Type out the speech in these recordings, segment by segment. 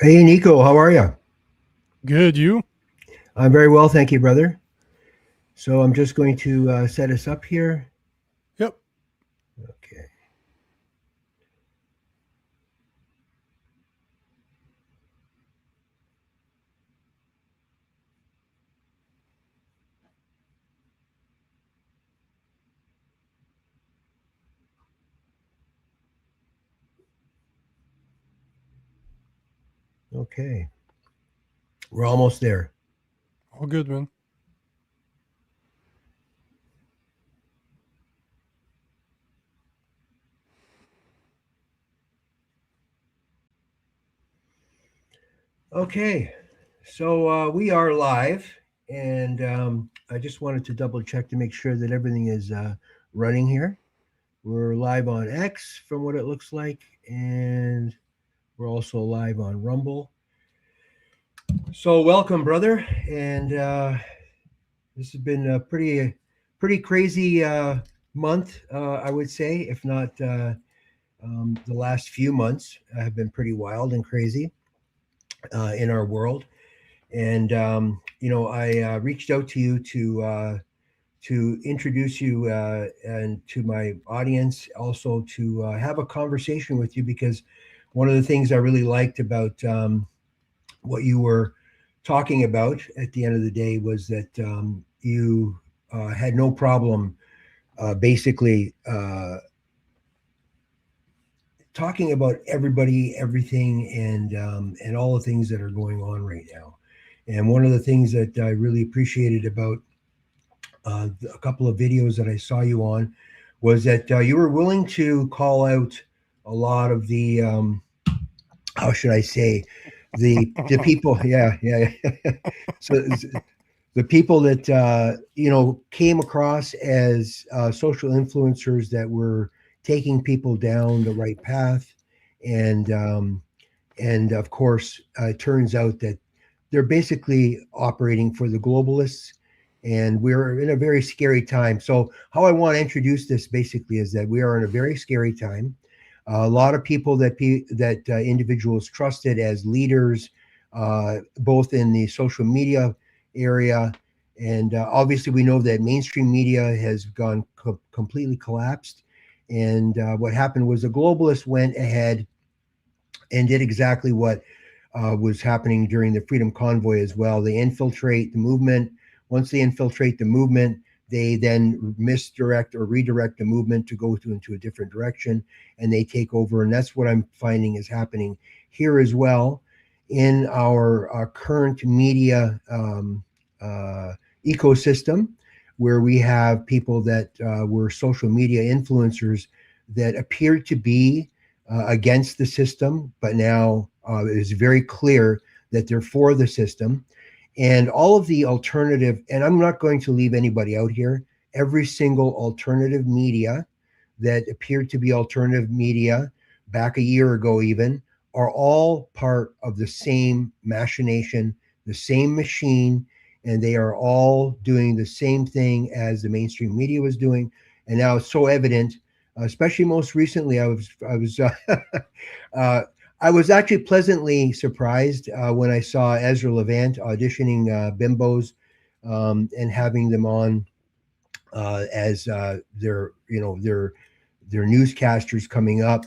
Hey, Nico, how are you? Good, you? I'm very well, thank you, brother. So I'm just going to set us up here. Yep. Okay. Okay. We're almost there. All good, man. Okay. So we are live, and I just wanted to double check to make sure that everything is running here. We're live on X from what it looks like, and we're also live on Rumble. So welcome, brother. And this has been a pretty crazy month, I would say, if not the last few months have been pretty wild and crazy in our world. And I reached out to you to introduce you and to my audience, also to have a conversation with you because one of the things I really liked about what you were talking about at the end of the day was that you had no problem basically talking about everybody, everything, and all the things that are going on right now. And one of the things that I really appreciated about a couple of videos that I saw you on was that you were willing to call out a lot of the how should I say the people, yeah, yeah. So the people that came across as social influencers that were taking people down the right path, and of course, it turns out that they're basically operating for the globalists, and we're in a very scary time. So, how I want to introduce this basically is that we are in a very scary time. A lot of people that individuals trusted as leaders, both in the social media area, and obviously we know that mainstream media has gone completely collapsed. And what happened was the globalists went ahead and did exactly what was happening during the Freedom Convoy as well. They infiltrate the movement. Once they infiltrate the movement, they then misdirect or redirect the movement to go into a different direction, and they take over. And that's what I'm finding is happening here as well in our current media ecosystem, where we have people that were social media influencers that appeared to be against the system, but now it is very clear that they're for the system. And all of the alternative, and I'm not going to leave anybody out here, every single alternative media that appeared to be alternative media back a year ago, even, are all part of the same machination, the same machine, and they are all doing the same thing as the mainstream media was doing. And now it's so evident, especially most recently. uh, I was actually pleasantly surprised when I saw Ezra Levant auditioning bimbos and having them on as their newscasters coming up.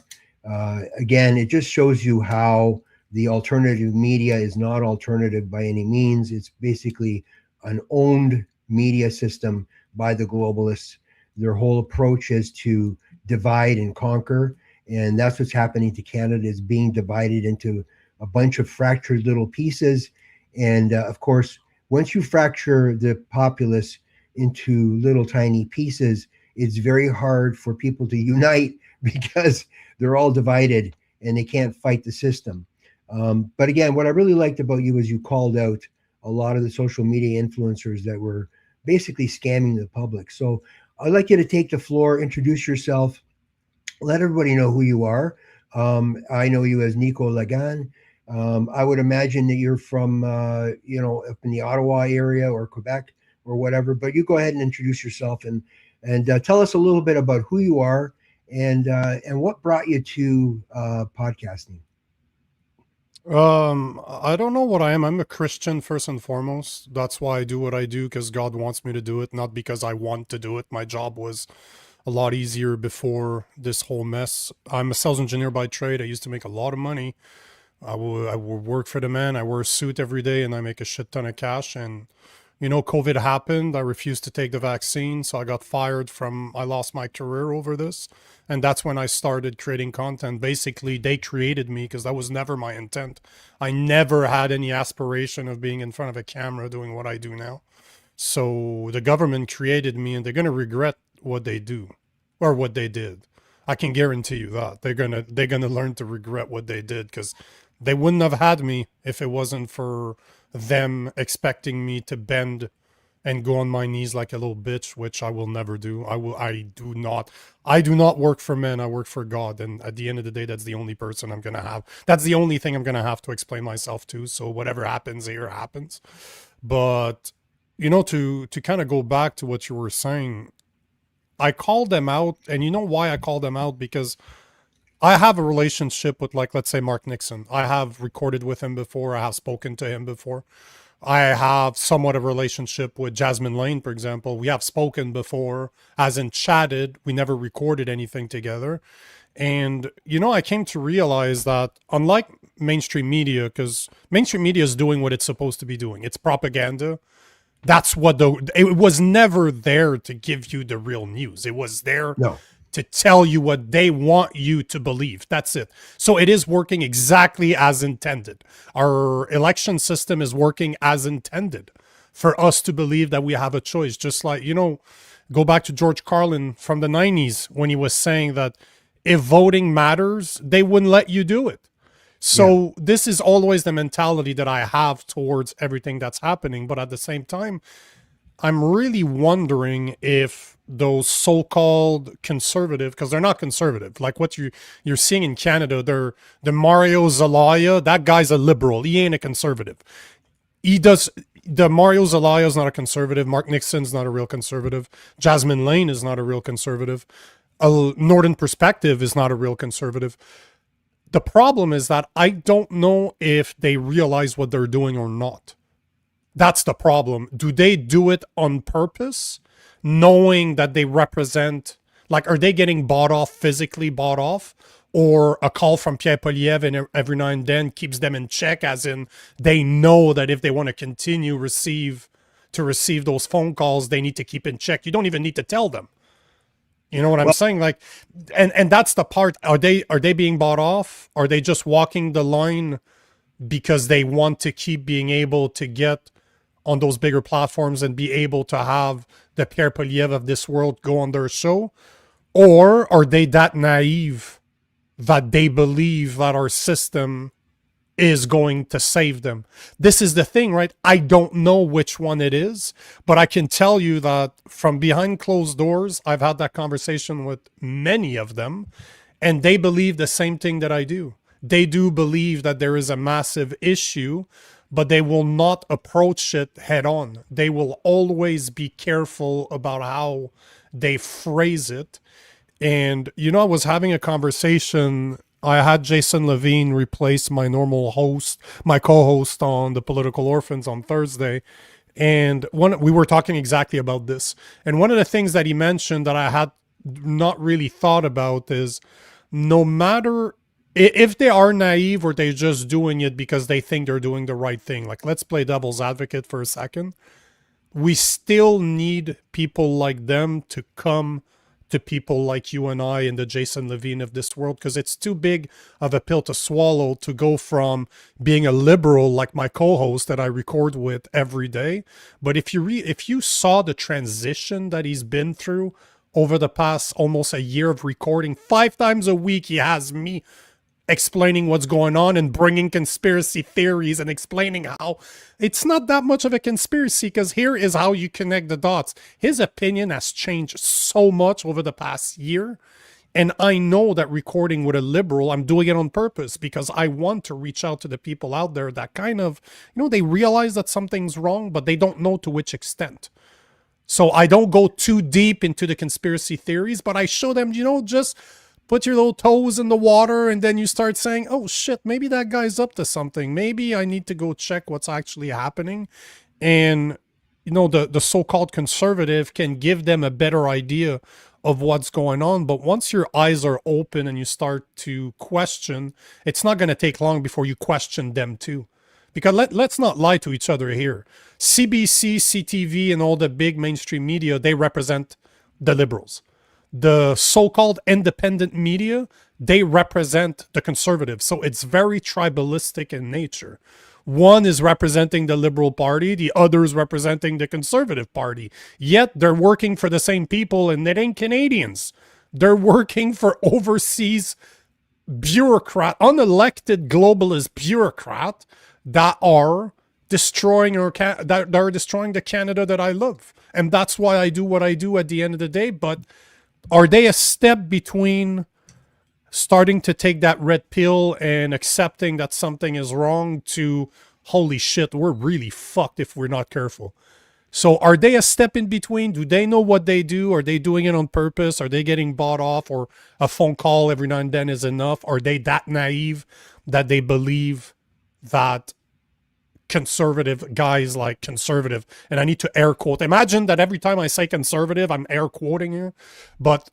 Again, it just shows you how the alternative media is not alternative by any means. It's basically an owned media system by the globalists. Their whole approach is to divide and conquer, and that's what's happening to Canada. Is being divided into a bunch of fractured little pieces, and of course, once you fracture the populace into little tiny pieces, it's very hard for people to unite because they're all divided and they can't fight the system. But again, what I really liked about you is you called out a lot of the social media influencers that were basically scamming the public. So I'd like you to take the floor, introduce yourself, let everybody know who you are. I know you as Nico Lagan. I would imagine that you're from, up in the Ottawa area or Quebec or whatever. But you go ahead and introduce yourself and tell us a little bit about who you are and what brought you to podcasting. I don't know what I am. I'm a Christian first and foremost. That's why I do what I do, because God wants me to do it, not because I want to do it. My job was a lot easier before this whole mess. I'm a sales engineer by trade. I used to make a lot of money. I will work for the man. I wear a suit every day and I make a shit ton of cash. And, COVID happened. I refused to take the vaccine. So I got fired I lost my career over this. And that's when I started creating content. Basically, they created me because that was never my intent. I never had any aspiration of being in front of a camera doing what I do now. So the government created me and they're going to regret what they do or what they did. I can guarantee you that they're gonna learn to regret what they did, because they wouldn't have had me if it wasn't for them expecting me to bend and go on my knees like a little bitch, which I will never do. I do not work for men. I work for God. And at the end of the day, that's the only person I'm going to have. That's the only thing I'm going to have to explain myself to. So whatever happens here happens. But, to kind of go back to what you were saying, I called them out. And you know why I called them out? Because I have a relationship with, like, let's say Mark Nixon. I have recorded with him before. I have spoken to him before. I have somewhat of a relationship with Jasmine Lane, for example. We have spoken before, as in chatted. We never recorded anything together. And, I came to realize that unlike mainstream media, because mainstream media is doing what it's supposed to be doing, it's propaganda. That's what it was never there to give you the real news. It was there No. to tell you what they want you to believe. That's it. So it is working exactly as intended. Our election system is working as intended for us to believe that we have a choice. Just like, go back to George Carlin from the 90s when he was saying that if voting matters, they wouldn't let you do it. So this is always the mentality that I have towards everything that's happening. But at the same time, I'm really wondering if those so-called conservative, because they're not conservative, like what you're seeing in Canada, the Mario Zelaya, that guy's a liberal. He ain't a conservative. The Mario Zelaya is not a conservative. Mark Nixon's not a real conservative. Jasmine Lane is not a real conservative. Northern Perspective is not a real conservative. The problem is that I don't know if they realize what they're doing or not. That's the problem. Do they do it on purpose, knowing that they represent, like, are they getting bought off, physically bought off? Or a call from Pierre Poilievre and every now and then keeps them in check, as in they know that if they want to continue to receive those phone calls, they need to keep in check. You don't even need to tell them. You know what I'm saying? Like, and that's the part. Are they being bought off? Are they just walking the line because they want to keep being able to get on those bigger platforms and be able to have the Pierre Poilievre of this world go on their show? Or are they that naive that they believe that our system is going to save them? This is the thing, right? I don't know which one it is, but I can tell you that from behind closed doors, I've had that conversation with many of them, and they believe the same thing that I do. They do believe that there is a massive issue, but they will not approach it head on. They will always be careful about how they phrase it. And, I was having a conversation. I had Jason Levine replace my normal host, my co-host on The Political Orphans on Thursday. And we were talking exactly about this. And one of the things that he mentioned that I had not really thought about is, no matter if they are naive or they're just doing it because they think they're doing the right thing, like, let's play devil's advocate for a second. We still need people like them to come to people like you and I and the Jason Levine of this world, because it's too big of a pill to swallow to go from being a liberal like my co-host that I record with every day. But if you saw the transition that he's been through over the past almost a year of recording, 5 times a week he has me explaining what's going on and bringing conspiracy theories and explaining how it's not that much of a conspiracy, because here is how you connect the dots. His opinion has changed so much over the past year. And I know that recording with a liberal, I'm doing it on purpose because I want to reach out to the people out there that kind of, they realize that something's wrong, but they don't know to which extent. So I don't go too deep into the conspiracy theories, but I show them, just put your little toes in the water, and then you start saying, oh shit, maybe that guy's up to something. Maybe I need to go check what's actually happening. And the so-called conservative can give them a better idea of what's going on. But once your eyes are open and you start to question, it's not going to take long before you question them too. Because let's not lie to each other here. CBC, CTV, and all the big mainstream media, they represent the liberals. The so-called independent media, they represent the conservatives. So it's very tribalistic in nature. One is representing the Liberal Party, the other is representing the Conservative Party. Yet they're working for the same people, and it ain't Canadians. They're working for overseas bureaucrat, unelected globalist bureaucrat that are destroying that are destroying the Canada that I love. And that's why I do what I do at the end of the day. But are they a step between starting to take that red pill and accepting that something is wrong to, holy shit, we're really fucked if we're not careful? So are they a step in between? Do they know what they do? Are they doing it on purpose? Are they getting bought off, or a phone call every now and then is enough? Are they that naive that they believe that conservative guys like conservative, and I need to air quote, imagine that every time I say conservative, I'm air quoting here, but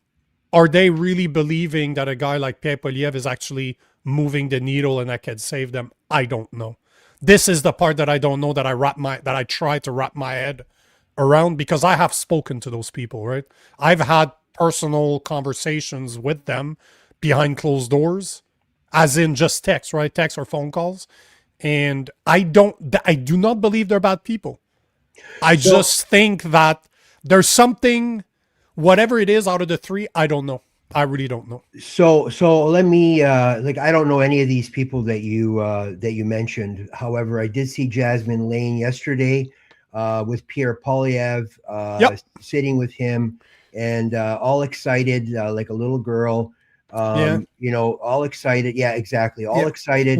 are they really believing that a guy like Pierre Poilievre is actually moving the needle and that can save them? I don't know. This is the part that I don't know, that I try to wrap my head around, because I have spoken to those people, right? I've had personal conversations with them behind closed doors, as in just text, right? Text or phone calls. And I do not believe they're bad people. I just think that there's something, whatever it is out of the three, I don't know. I really don't know. So let me I don't know any of these people that you mentioned. However, I did see Jasmine Lane yesterday with Pierre Poilievre, sitting with him, and all excited like a little girl. All excited. Yeah, exactly. All excited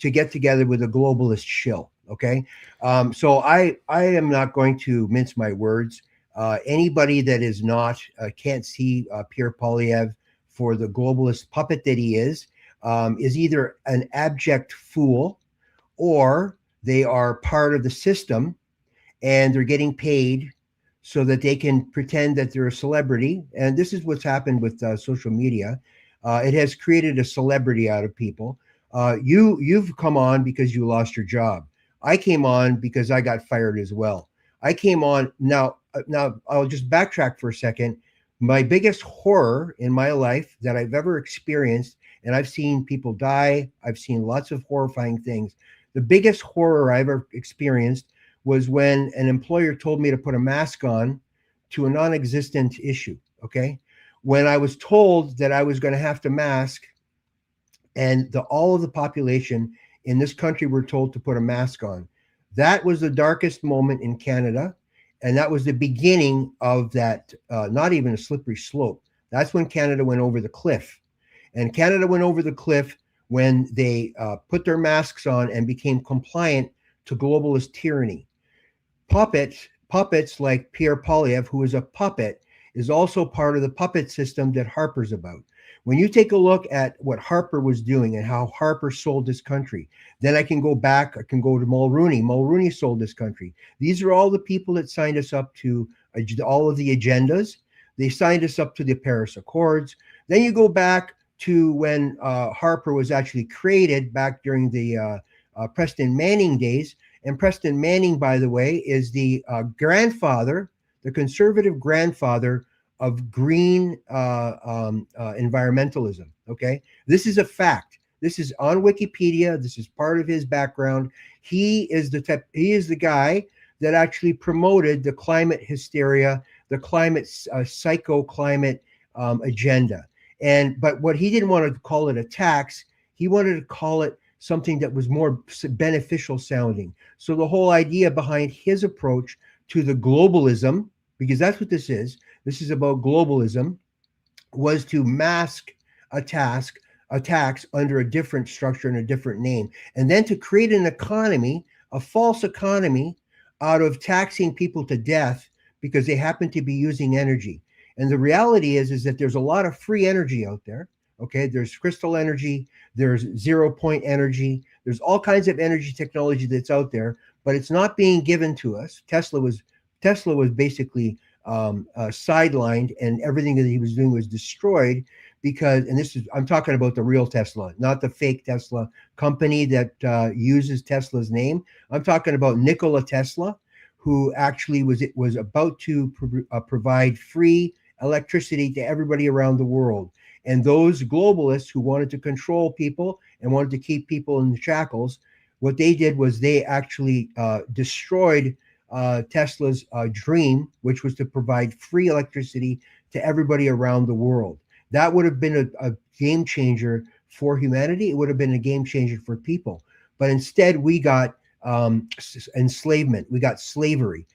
to get together with a globalist shill. Okay. So I am not going to mince my words. Anybody that is not can't see Pierre Poilievre for the globalist puppet that he is either an abject fool, or they are part of the system and they're getting paid so that they can pretend that they're a celebrity. And this is what's happened with social media. It has created a celebrity out of people. You've come on because you lost your job. I came on because I got fired as well. I came on now I'll just backtrack for a second. My biggest horror in my life that I've ever experienced, and I've seen people die, I've seen lots of horrifying things. The biggest horror I ever experienced was when an employer told me to put a mask on to a non-existent issue, okay? When I was told that I was going to have to mask, and all of the population in this country were told to put a mask on. That was the darkest moment in Canada, and that was the beginning of that, not even a slippery slope. That's when Canada went over the cliff. And Canada went over the cliff when they put their masks on and became compliant to globalist tyranny. Puppets like Pierre Poilievre, who is a puppet, is also part of the puppet system that Harper's about. When you take a look at what Harper was doing and how Harper sold this country, then I can go back, I can go to Mulrooney. Mulrooney sold this country. These are all the people that signed us up to all of the agendas. They signed us up to the Paris Accords. Then you go back to when Harper was actually created back during the Preston Manning days. And Preston Manning, by the way, is the grandfather, the conservative grandfather of green environmentalism. Okay, this is a fact. This is on Wikipedia. This is part of his background. He is the guy that actually promoted the climate hysteria, the climate psycho-climate agenda. But what he didn't want to call it a tax, he wanted to call it something that was more beneficial sounding. So the whole idea behind his approach to the globalism, because that's what this is about globalism, was to mask attacks under a different structure and a different name, and then to create an economy, a false economy, out of taxing people to death because they happen to be using energy. And the reality is that there's a lot of free energy out there. Okay, there's crystal energy, there's 0 point energy, there's all kinds of energy technology that's out there, but it's not being given to us. Tesla was basically sidelined, and everything that he was doing was destroyed because, and this is, I'm talking about the real Tesla, not the fake Tesla company that uses Tesla's name. I'm talking about Nikola Tesla, who actually was about to provide free electricity to everybody around the world. And those globalists who wanted to control people and wanted to keep people in the shackles, what they did was they actually destroyed Tesla's dream, which was to provide free electricity to everybody around the world. That would have been a game changer for humanity. It would have been a game changer for people. But instead, we got enslavement. We got slavery.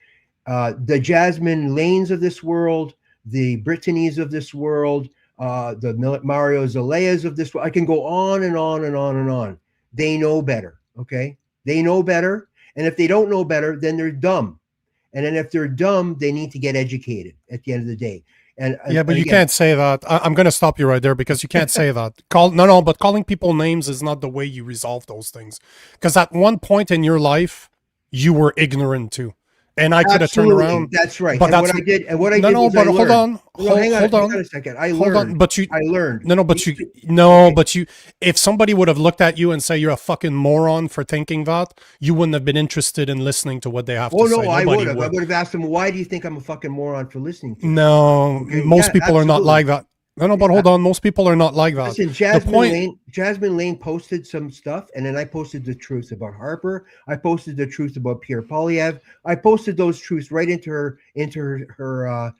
The Jasmine Lanes of this world, the Brittany's of this world, the Mario Zaleas of this world. I can go on and on and on and on. They know better. Okay, they know better. And if they don't know better, then they're dumb. And then if they're dumb, they need to get educated at the end of the day. And yeah, but and you again, can't say that. I'm going to stop you right there because you can't say that. No, but calling people names is not the way you resolve those things. Because at one point in your life, you were ignorant too. And I could have turned absolutely, around. that's right. But And that's what I did, and what I no, did no. was But I hold learned. on, No, hang hold on on, a second. I hold learned. on. But you, I learned. no, but you, no, but you. If somebody would have looked at you and say you're a fucking moron for thinking that, you wouldn't have been interested in listening to what they have Oh to no, say. I Nobody would have. I would. would have asked them, why do you think I'm a fucking moron for listening to it? No, Okay. most Yeah, people are not absolutely. like that. No, but hold on. Most people are not like that. Listen, The point. Jasmine Lane posted some stuff, and then I posted the truth about Harper. I posted the truth about Pierre Polyev. I posted those truths right into her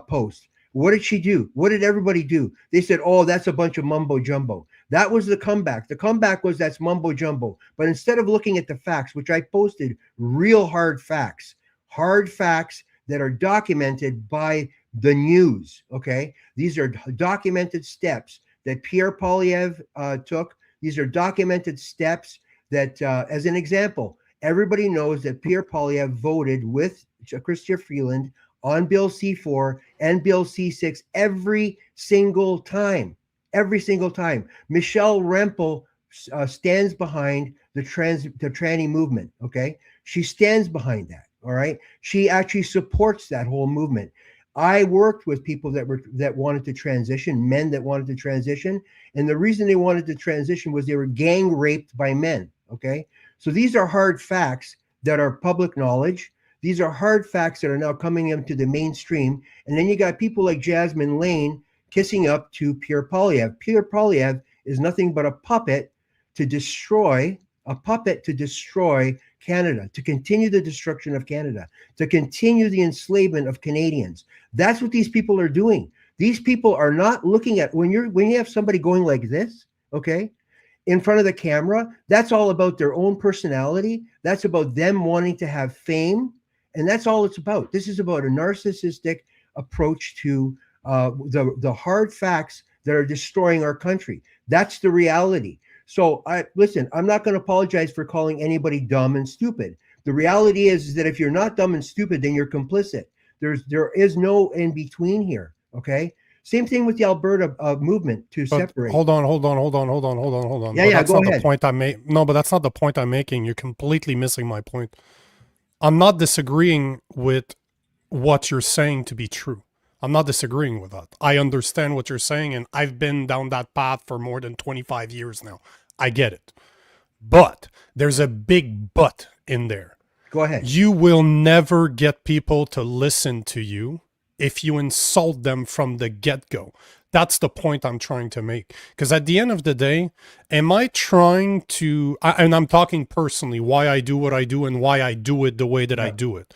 post. What did she do? What did everybody do? They said, "Oh, that's a bunch of mumbo jumbo." That was the comeback. The comeback was, that's mumbo jumbo. But instead of looking at the facts, which I posted, real hard facts that are documented by the news. Okay, these are documented steps that Pierre Polyev took. These are documented steps that, as an example, everybody knows that Pierre Polyev voted with Chrystia Freeland on Bill C4 and Bill C6 every single time. Every single time. Michelle Rempel stands behind the tranny movement. Okay, she stands behind that. All right, she actually supports that whole movement. I worked with people that wanted to transition, men that wanted to transition, and the reason they wanted to transition was they were gang raped by men. Okay, so these are hard facts that are public knowledge. These are hard facts that are now coming into the mainstream, and then you got people like Jasmine Lane kissing up to Pierre Polyev. Pierre Polyev is nothing but a puppet to destroy Canada, to continue the destruction of Canada, to continue the enslavement of Canadians. That's what these people are doing. These people are not looking at, when you have somebody going like this, okay, in front of the camera, that's all about their own personality. That's about them wanting to have fame, and that's all it's about. This is about a narcissistic approach to the hard facts that are destroying our country. That's the reality. So listen, I'm not going to apologize for calling anybody dumb and stupid. The reality is that if you're not dumb and stupid, then you're complicit. There is no in between here. Okay. Same thing with the Alberta movement to But separate. hold on. Yeah, But yeah, that's go not ahead. the point I make. No, but that's not the point I'm making. You're completely missing my point. I'm not disagreeing with what you're saying to be true. I'm not disagreeing with that. I understand what you're saying, and I've been down that path for more than 25 years now. I get it. But there's a big but in there. Go ahead. You will never get people to listen to you if you insult them from the get-go. That's the point I'm trying to make. Because at the end of the day, am I trying to, and I'm talking personally, why I do what I do and why I do it the way that I do it.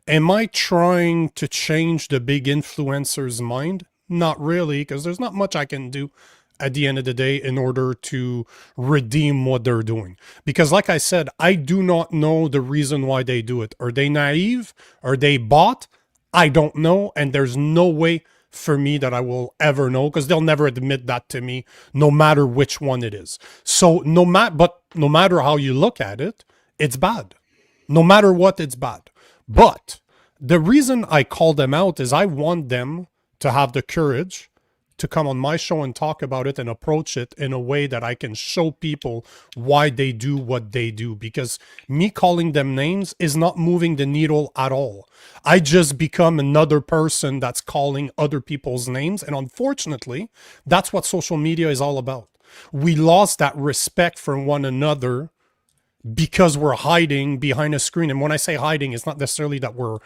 Am I trying to change the big influencer's mind? Not really, because there's not much I can do at the end of the day in order to redeem what they're doing. Because like I said, I do not know the reason why they do it. Are they naive? Are they bought? I don't know. And there's no way for me that I will ever know, because they'll never admit that to me, no matter which one it is. So no matter how you look at it, it's bad. No matter what, it's bad. But the reason I call them out is I want them to have the courage to come on my show and talk about it and approach it in a way that I can show people why they do what they do. Because me calling them names is not moving the needle at all. I just become another person that's calling other people's names. And unfortunately, that's what social media is all about. We lost that respect for one another because we're hiding behind a screen. And when I say hiding, it's not necessarily that we're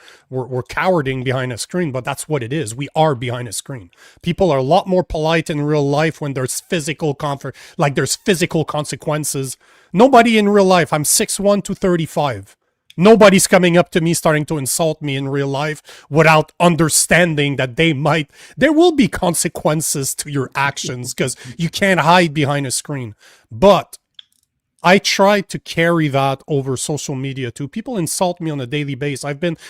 cowarding behind a screen, but that's what it is. We are behind a screen. People are a lot more polite in real life when there's physical there's physical consequences. Nobody in real life, I'm 6'1", 235. Nobody's coming up to me starting to insult me in real life without understanding that there will be consequences to your actions, because you can't hide behind a screen. But I try to carry that over social media too. People insult me on a daily basis.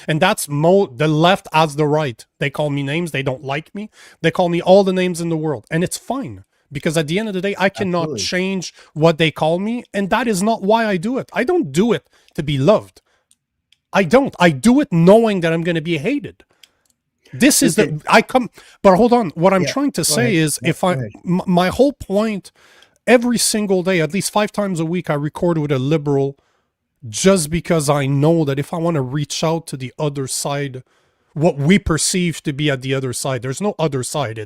And that's the left as the right. They call me names. They don't like me. They call me all the names in the world. And it's fine, because at the end of the day, I cannot change what they call me. And that is not why I do it. I don't do it to be loved. I don't. I do it knowing that I'm going to be hated. This is but hold on. What I'm trying to say is, my whole point, every single day, at least 5 times a week, I record with a liberal, just because I know that if I want to reach out to the other side, what we perceive to be at the other side, there's no other side.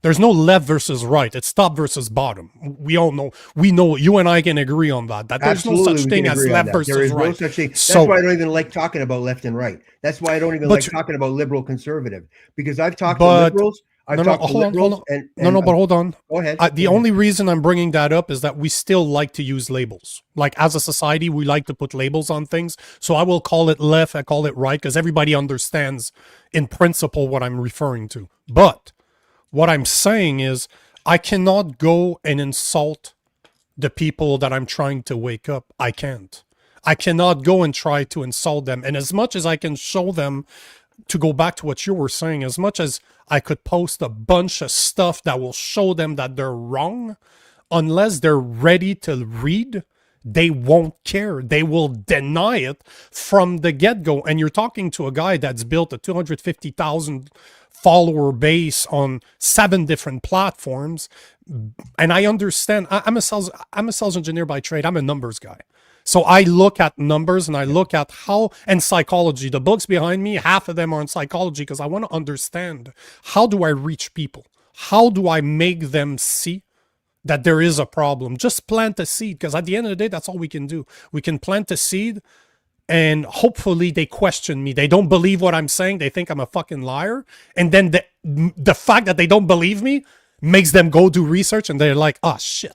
There's no left versus right. It's top versus bottom. We all know. We know. You and I can agree on that. That there's no such thing as left versus right. There is no such thing. That's why I don't even like talking about left and right. That's why I don't even like talking about liberal conservative, because I've talked to liberals. But hold on. Go ahead. The only reason I'm bringing that up is that we still like to use labels. Like, as a society, we like to put labels on things. So I will call it left, I call it right, because everybody understands in principle what I'm referring to. But what I'm saying is, I cannot go and insult the people that I'm trying to wake up. I can't. I cannot go and try to insult them. And as much as I can show them, to go back to what you were saying, as much as I could post a bunch of stuff that will show them that they're wrong, unless they're ready to read, they won't care. They will deny it from the get-go. And you're talking to a guy that's built a 250,000 follower base on 7 different platforms. And I understand. I'm a sales engineer by trade. I'm a numbers guy. So I look at numbers and I look at and psychology. The books behind me, half of them are in psychology, because I want to understand, how do I reach people? How do I make them see that there is a problem? Just plant a seed, because at the end of the day, that's all we can do. We can plant a seed, and hopefully they question me. They don't believe what I'm saying. They think I'm a fucking liar. And then the fact that they don't believe me makes them go do research, and they're like, oh shit.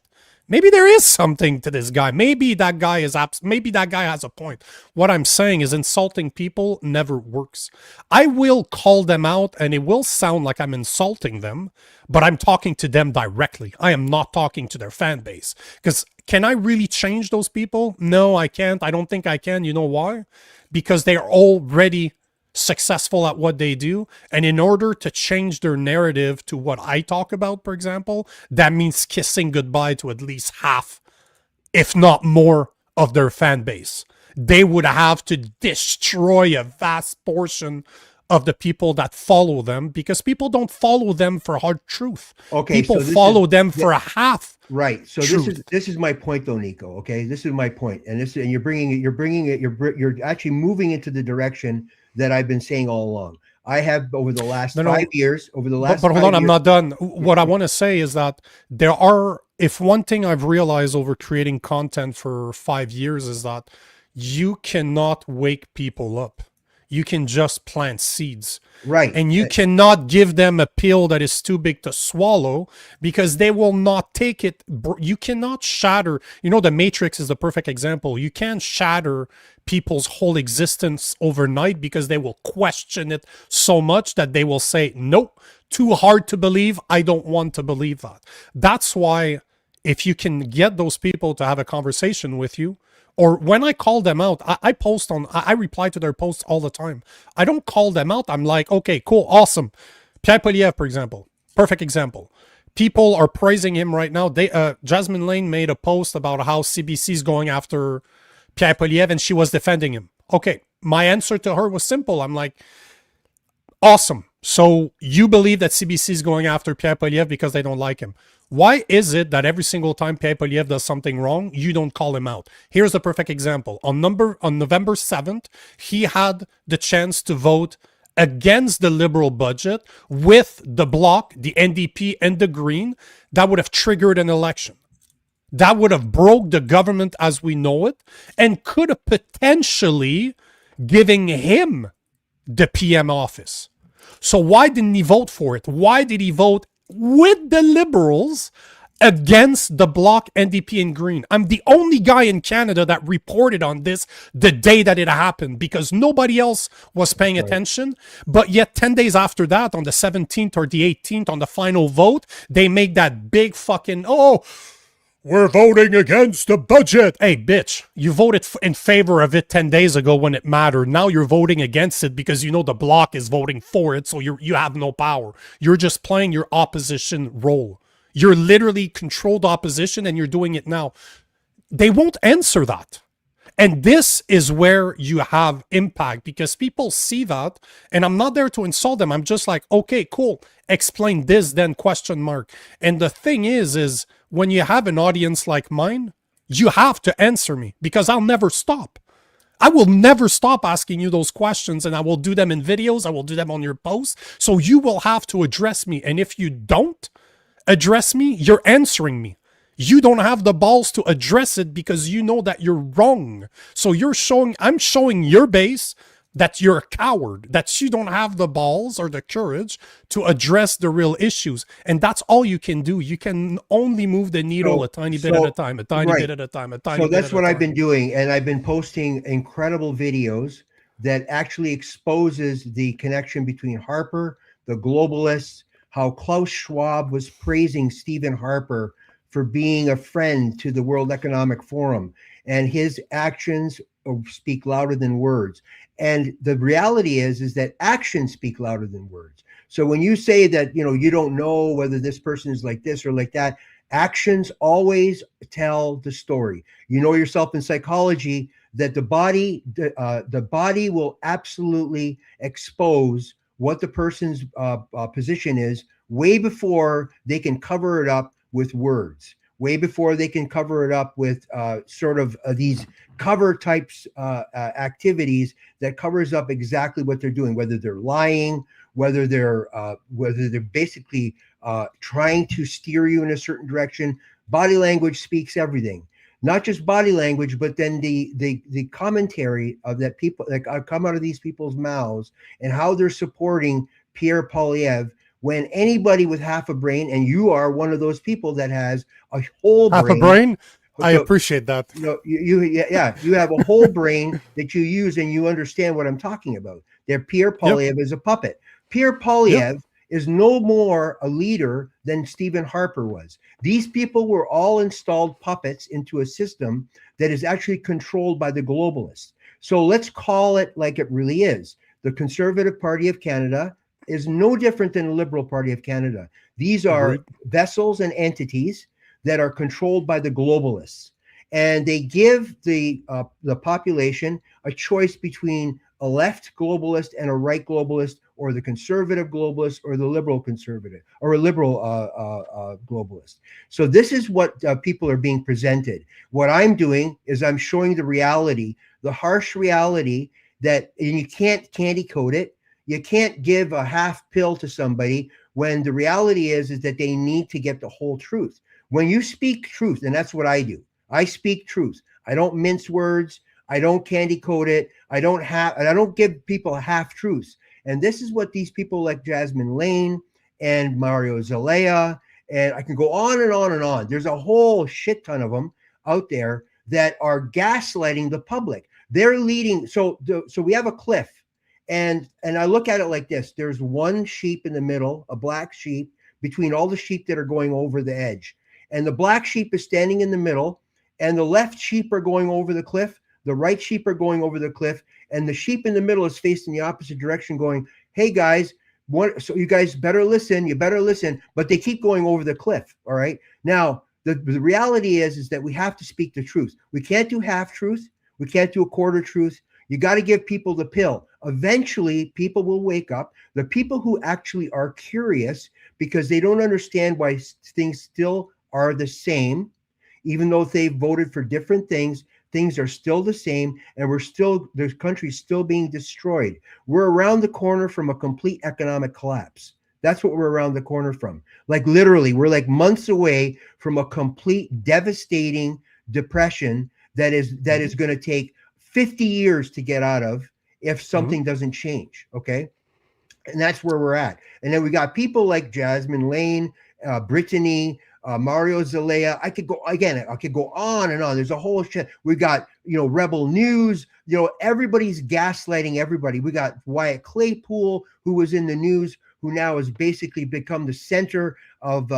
Maybe there is something to this guy. Maybe that guy has a point. What I'm saying is, insulting people never works. I will call them out, and it will sound like I'm insulting them, but I'm talking to them directly. I am not talking to their fan base. Because can I really change those people? No, I can't. I don't think I can. You know why? Because they are already successful at what they do, and in order to change their narrative to what I talk about, for example, that means kissing goodbye to at least half, if not more, of their fan base. They would have to destroy a vast portion of the people that follow them, because people don't follow them for hard truth. Okay, people follow them for a half. Right. So truth. This is my point, though, Nico. Okay, this is my point, and you're actually moving into the direction that I've been saying all along. I have, over the last 5 years, but hold on, I'm not done. What I want to say is that if one thing I've realized over creating content for 5 years is that you cannot wake people up. You can just plant seeds. Right. And you cannot give them a pill that is too big to swallow, because they will not take it. You cannot shatter. The Matrix is the perfect example. You can't shatter people's whole existence overnight, because they will question it so much that they will say, nope, too hard to believe. I don't want to believe that. That's why, if you can get those people to have a conversation with you, or when I call them out, I reply to their posts all the time. I don't call them out. I'm like, okay, cool, awesome. Pierre Poilievre, for example, perfect example. People are praising him right now. Jasmine Lane made a post about how CBC is going after Pierre Poilievre, and she was defending him. Okay, my answer to her was simple. I'm like, awesome. So you believe that CBC is going after Pierre Poilievre because they don't like him. Why is it that every single time Pierre Poilievre does something wrong, you don't call him out? Here's a perfect example. On November 7th, he had the chance to vote against the Liberal budget with the Bloc, the NDP, and the Green. That would have triggered an election. That would have broke the government as we know it and could have potentially giving him the PM office. So why didn't he vote for it? Why did he vote with the Liberals against the Bloc, NDP, and Green? I'm the only guy in Canada that reported on this the day that it happened because nobody else was paying attention. But yet 10 days after that, on the 17th or the 18th, on the final vote, they make that big fucking, oh, we're voting against the budget. Hey, bitch, you voted in favor of it 10 days ago when it mattered. Now you're voting against it because you know the Bloc is voting for it, so you have no power. You're just playing your opposition role. You're literally controlled opposition and you're doing it now. They won't answer that. And this is where you have impact because people see that, and I'm not there to insult them. I'm just like, okay, cool. Explain this, then question mark. And the thing is when you have an audience like mine, you have to answer me because I'll never stop. I will never stop asking you those questions, and I will do them in videos. I will do them on your posts. So you will have to address me. And if you don't address me, you're answering me. You don't have the balls to address it because you know that you're wrong. So I'm showing your base that you're a coward, that you don't have the balls or the courage to address the real issues. And that's all you can do. You can only move the needle a tiny bit at a time, a tiny bit at a time, a tiny bit at a time. So that's what I've been doing. And I've been posting incredible videos that actually exposes the connection between Harper, the globalists, how Klaus Schwab was praising Stephen Harper for being a friend to the World Economic Forum, and his actions speak louder than words. And the reality is that actions speak louder than words. So when you say that, you don't know whether this person is like this or like that, actions always tell the story. You know yourself in psychology that the body will absolutely expose what the person's position is way before they can cover it up with words, way before they can cover it up with these cover types activities that covers up exactly what they're doing, whether they're lying, whether they're basically trying to steer you in a certain direction. Body language speaks everything, not just body language, but then the commentary of that people that come out of these people's mouths and how they're supporting Pierre Poilievre. When anybody with half a brain, and you are one of those people that has a whole brain. Half a brain? I appreciate that. You have a whole brain that you use and you understand what I'm talking about. That Pierre Poilievre is a puppet. Pierre Poilievre is no more a leader than Stephen Harper was. These people were all installed puppets into a system that is actually controlled by the globalists. So let's call it like it really is. The Conservative Party of Canada is no different than the Liberal Party of Canada. These are vessels and entities that are controlled by the globalists. And they give the population a choice between a left globalist and a right globalist, or the conservative globalist, or the liberal conservative, or a liberal globalist. So this is what people are being presented. What I'm doing is I'm showing the reality, the harsh reality that, and you can't candy coat it. You can't give a half pill to somebody when the reality is that they need to get the whole truth. When you speak truth, and that's what I do, I speak truth. I don't mince words. I don't candy coat it. I don't give people half truths. And this is what these people like Jasmine Lane and Mario Zelaya, and I can go on and on and on. There's a whole shit ton of them out there that are gaslighting the public. They're leading. So we have a cliff. And I look at it like this. There's one sheep in the middle, a black sheep, between all the sheep that are going over the edge. And the black sheep is standing in the middle, and the left sheep are going over the cliff. The right sheep are going over the cliff, and the sheep in the middle is facing the opposite direction going, hey guys, so you guys better listen. You better listen. But they keep going over the cliff. All right. Now, the reality is that we have to speak the truth. We can't do half truth. We can't do a quarter truth. You got to give people the pill. Eventually, people will wake up. The people who actually are curious because they don't understand why things still are the same, even though they voted for different things are still the same, and the country's still being destroyed. We're around the corner from a complete economic collapse. That's what we're around the corner from. Like literally, we're like months away from a complete devastating depression that is going to take 50 years to get out of if something doesn't change. Okay. And that's where we're at. And then we got people like Jasmine Lane, Brittany, Mario Zelaya. I could go on and on. There's a whole shit. We got, Rebel News, everybody's gaslighting everybody. We got Wyatt Claypool, who was in the news, who now has basically become the center of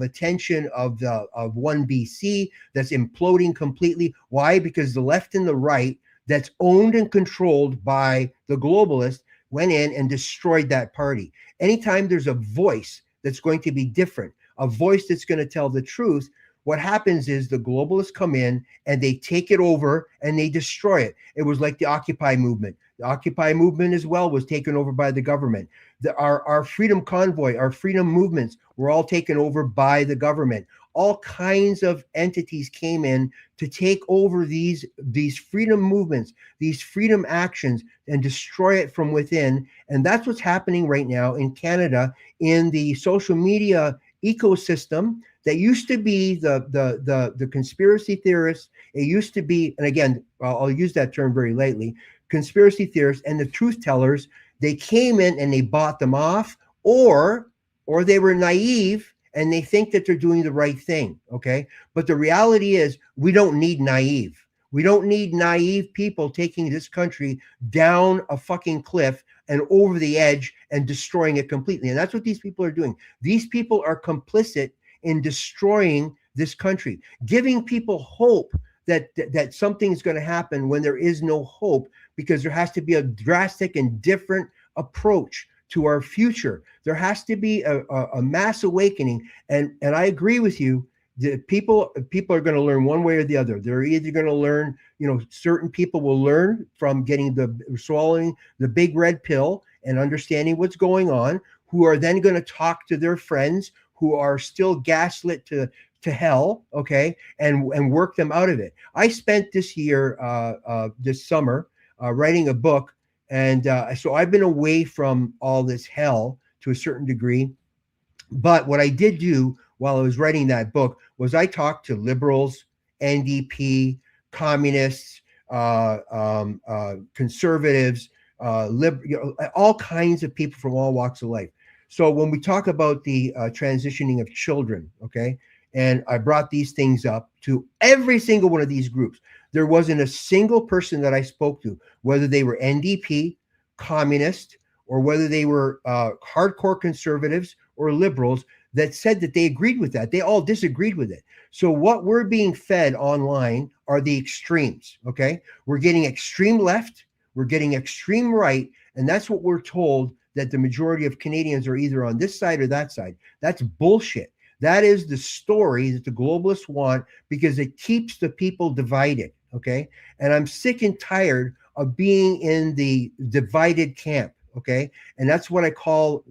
attention of 1BC that's imploding completely. Why? Because the left and the right that's owned and controlled by the globalists went in and destroyed that party. Anytime there's a voice that's going to be different, a voice that's going to tell the truth, what happens is the globalists come in and they take it over and they destroy it. It was like the Occupy movement. The Occupy movement as well was taken over by the government. Our freedom convoy, our freedom movements were all taken over by the government. All kinds of entities came in to take over these freedom movements, these freedom actions, and destroy it from within. And that's what's happening right now in Canada in the social media ecosystem that used to be the conspiracy theorists. It used to be, and again, I'll use that term very lightly, conspiracy theorists and the truth tellers. They came in and they bought them off, or they were naive and they think that they're doing the right thing. Okay. But the reality is we don't need naive. We don't need naive people taking this country down a fucking cliff and over the edge and destroying it completely. And that's what these people are doing. These people are complicit in destroying this country, giving people hope that something's going to happen when there is no hope, because there has to be a drastic and different approach to our future. There has to be a mass awakening. And I agree with you. People are going to learn one way or the other. They're either going to learn, certain people will learn from swallowing the big red pill and understanding what's going on, who are then going to talk to their friends who are still gaslit to hell, okay, and work them out of it. I spent this year, this summer, writing a book, and so I've been away from all this hell to a certain degree. But what I did do while I was writing that book was I talked to liberals, NDP, communists, conservatives, all kinds of people from all walks of life. So when we talk about the transitioning of children, okay, and I brought these things up to every single one of these groups, there wasn't a single person that I spoke to, whether they were NDP, communist, or whether they were hardcore conservatives or liberals, that said that they agreed with that. They all disagreed with it. So what we're being fed online are the extremes, okay? We're getting extreme left, we're getting extreme right, and that's what we're told, that the majority of Canadians are either on this side or that side. That's bullshit. That is the story that the globalists want, because it keeps the people divided, okay? And I'm sick and tired of being in the divided camp, okay? And that's what I call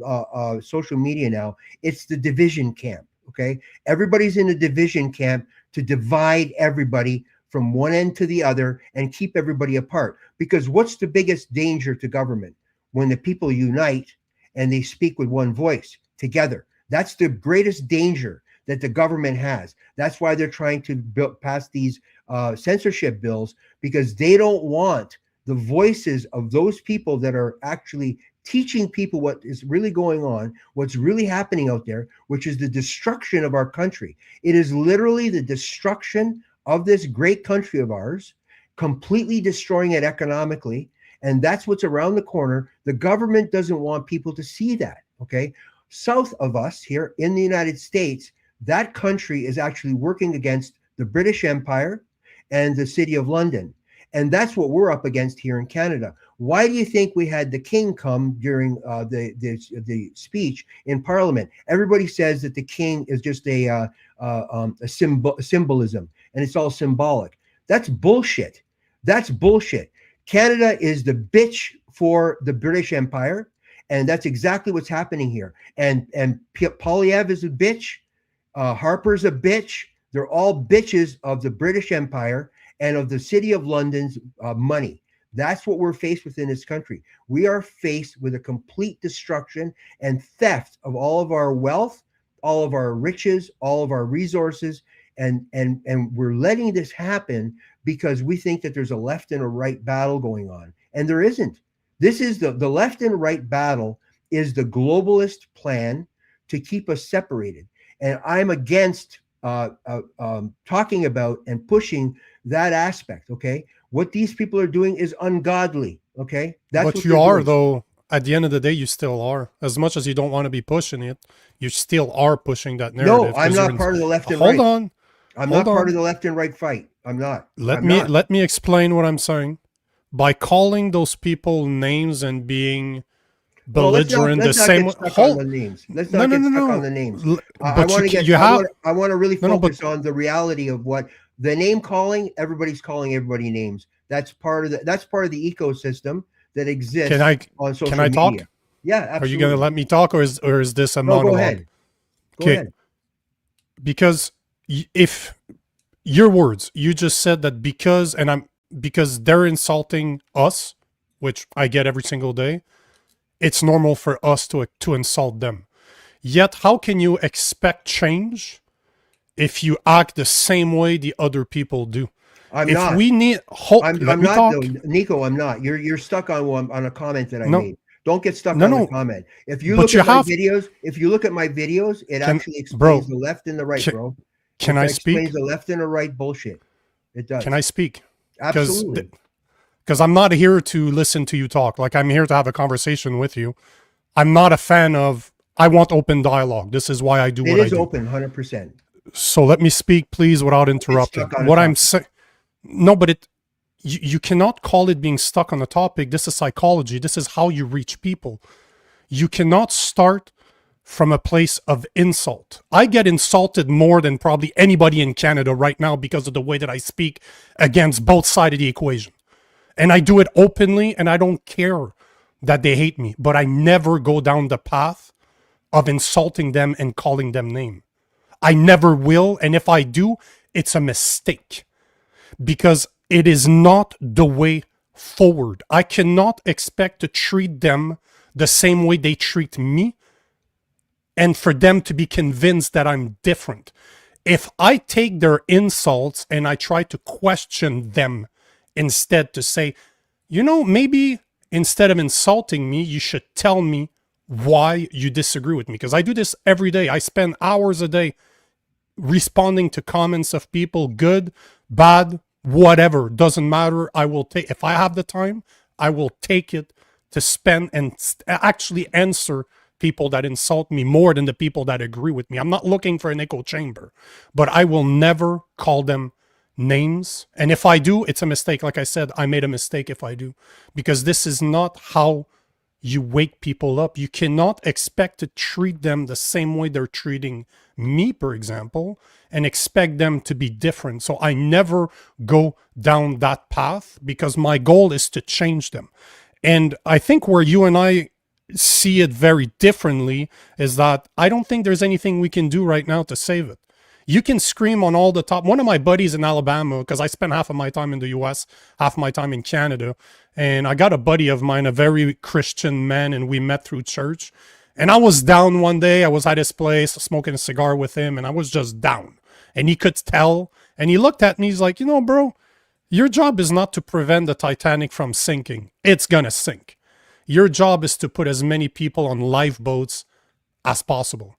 social media now. It's the division camp, okay? Everybody's in a division camp to divide everybody from one end to the other and keep everybody apart. Because what's the biggest danger to government? When the people unite and they speak with one voice together. That's the greatest danger that the government has. That's why they're trying to pass these censorship bills, because they don't want the voices of those people that are actually teaching people what is really going on, what's really happening out there, which is the destruction of our country. It is literally the destruction of this great country of ours, completely destroying it economically. And that's what's around the corner. The government doesn't want people to see that, okay? South of us here in the United States, that country is actually working against the British Empire and the City of London. And that's what we're up against here in Canada. Why do you think we had the king come during the speech in Parliament? Everybody says that the king is just a symbolism, and it's all symbolic. That's bullshit. That's bullshit. Canada is the bitch for the British Empire, and that's exactly what's happening here. And Polyev is a bitch. Harper's a bitch. They're all bitches of the British Empire and of the City of London's money. That's what we're faced with in this country. We are faced with a complete destruction and theft of all of our wealth, all of our riches, all of our resources, and we're letting this happen because we think that there's a left and a right battle going on, and there isn't. This is the left and right battle is the globalist plan to keep us separated, and I'm against talking about and pushing that aspect. Okay, what these people are doing is ungodly. Okay, that's what you are, though. At the end of the day, you still are. As much as you don't want to be pushing it, you still are pushing that narrative. No, I'm not part of the left and right. Hold on. I'm not part of the left and right fight. I'm not. Let me explain what I'm saying. By calling those people names and being belligerent, the same. Let's not get stuck on the names. Let's not get stuck on the names. I want to really focus on the reality of what the name calling. Everybody's calling everybody names. That's part of the ecosystem that exists on social media. Can I talk? Yeah, absolutely. Are you going to let me talk, or is this a monologue? Go ahead. Go ahead. Because if your words, you just said that because they're insulting us, which I get every single day, it's normal for us to insult them. Yet, how can you expect change if you act the same way the other people do? I'm not. Nico, I'm not. You're stuck on a comment that I made. Don't get stuck on the comment. If you look at my videos, it actually explains the left and the right, bro. Can I speak? Explains the left and the right bullshit. It does. Can I speak? Absolutely. Because I'm not here to listen to you talk. Like, I'm here to have a conversation with you. I'm not a fan of. I want open dialogue. This is why I do what I do. It is open, 100%. So let me speak, please, without interrupting. What I'm saying. No, but you cannot call it being stuck on the topic. This is psychology. This is how you reach people. You cannot start from a place of insult. I get insulted more than probably anybody in Canada right now because of the way that I speak against both sides of the equation. And I do it openly, and I don't care that they hate me. But I never go down the path of insulting them and calling them name. I never will. And if I do, it's a mistake. Because it is not the way forward. I cannot expect to treat them the same way they treat me and for them to be convinced that I'm different. If I take their insults and I try to question them instead to say, maybe instead of insulting me, you should tell me why you disagree with me. Because I do this every day. I spend hours a day responding to comments of people, good, bad, whatever, doesn't matter. I will take, if I have the time, I will take it to spend and actually answer people that insult me more than the people that agree with me. I'm not looking for an echo chamber, but I will never call them names. And if I do, it's a mistake. Like I said, I made a mistake if I do, because this is not how you wake people up. You cannot expect to treat them the same way they're treating me, for example, and expect them to be different. So I never go down that path because my goal is to change them. And I think where you and I see it very differently is that I don't think there's anything we can do right now to save it. You can scream on all the top. One of my buddies in Alabama, because I spent half of my time in the US, half my time in Canada, and I got a buddy of mine, a very Christian man, and we met through church. And I was down one day. I was at his place smoking a cigar with him, and I was just down. And he could tell. And he looked at me. He's like, bro, your job is not to prevent the Titanic from sinking. It's gonna sink. Your job is to put as many people on lifeboats as possible.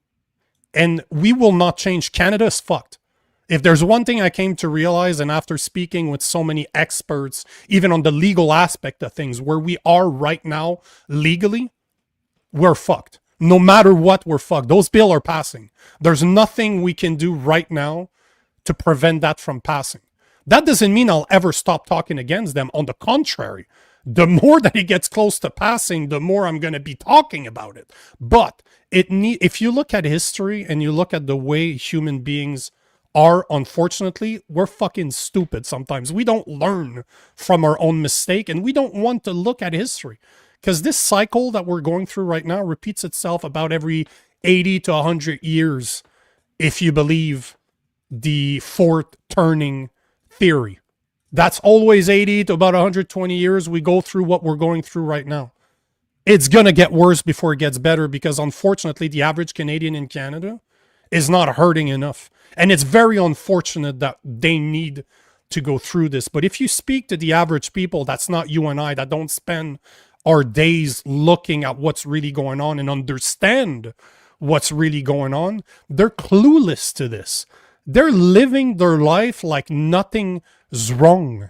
And we will not change. Canada is fucked. If there's one thing I came to realize, and after speaking with so many experts, even on the legal aspect of things, where we are right now legally, we're fucked. No matter what, we're fucked. Those bills are passing. There's nothing we can do right now to prevent that from passing. That doesn't mean I'll ever stop talking against them. On the contrary, the more that it gets close to passing, the more I'm going to be talking about it. But if you look at history and you look at the way human beings are, unfortunately, we're fucking stupid sometimes. We don't learn from our own mistake, and we don't want to look at history. Because this cycle that we're going through right now repeats itself about every 80 to 100 years, if you believe the fourth turning theory. That's always 80 to about 120 years we go through what we're going through right now. It's going to get worse before it gets better, because unfortunately the average Canadian in Canada is not hurting enough. And it's very unfortunate that they need to go through this. But if you speak to the average people, that's not you and I, that don't spend our days looking at what's really going on and understand what's really going on, they're clueless to this. They're living their life like nothing's wrong.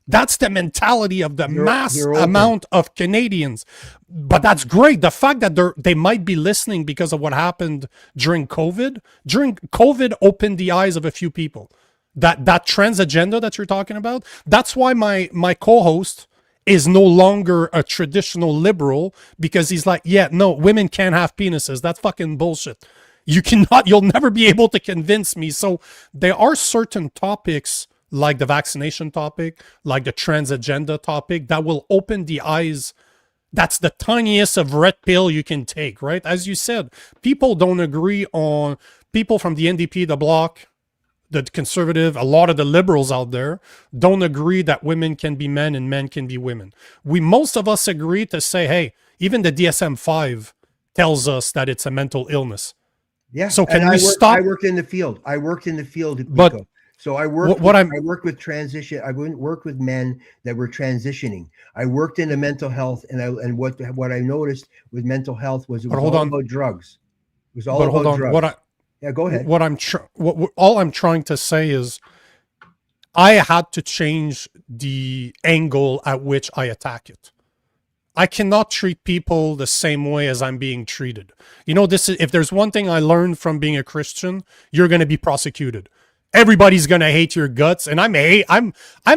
That's the mentality of the mass amount of Canadians. But that's great. The fact that they might be listening because of what happened during COVID. During COVID opened the eyes of a few people. That trans agenda that you're talking about, that's why my co-host is no longer a traditional liberal, because he's like, yeah, no, women can't have penises. That's fucking bullshit. You'll never be able to convince me. So there are certain topics like the vaccination topic, like the trans agenda topic, that will open the eyes. That's the tiniest of red pill you can take, right? As you said, people don't agree on, people from the NDP, the Bloc, the Conservative, a lot of the liberals out there don't agree that women can be men and men can be women. Most of us agree to say, hey, even the DSM-5 tells us that it's a mental illness. Yeah. So can we stop? I worked in the field. Nico. But so I worked with transition. I wouldn't work with men that were transitioning. I worked in the mental health, and what I noticed with mental health was it was all about drugs. It was all about drugs. Yeah, go ahead. All I'm trying to say is, I had to change the angle at which I attack it. I cannot treat people the same way as I'm being treated. You know, if there's one thing I learned from being a Christian, you're going to be prosecuted. Everybody's going to hate your guts, and I'm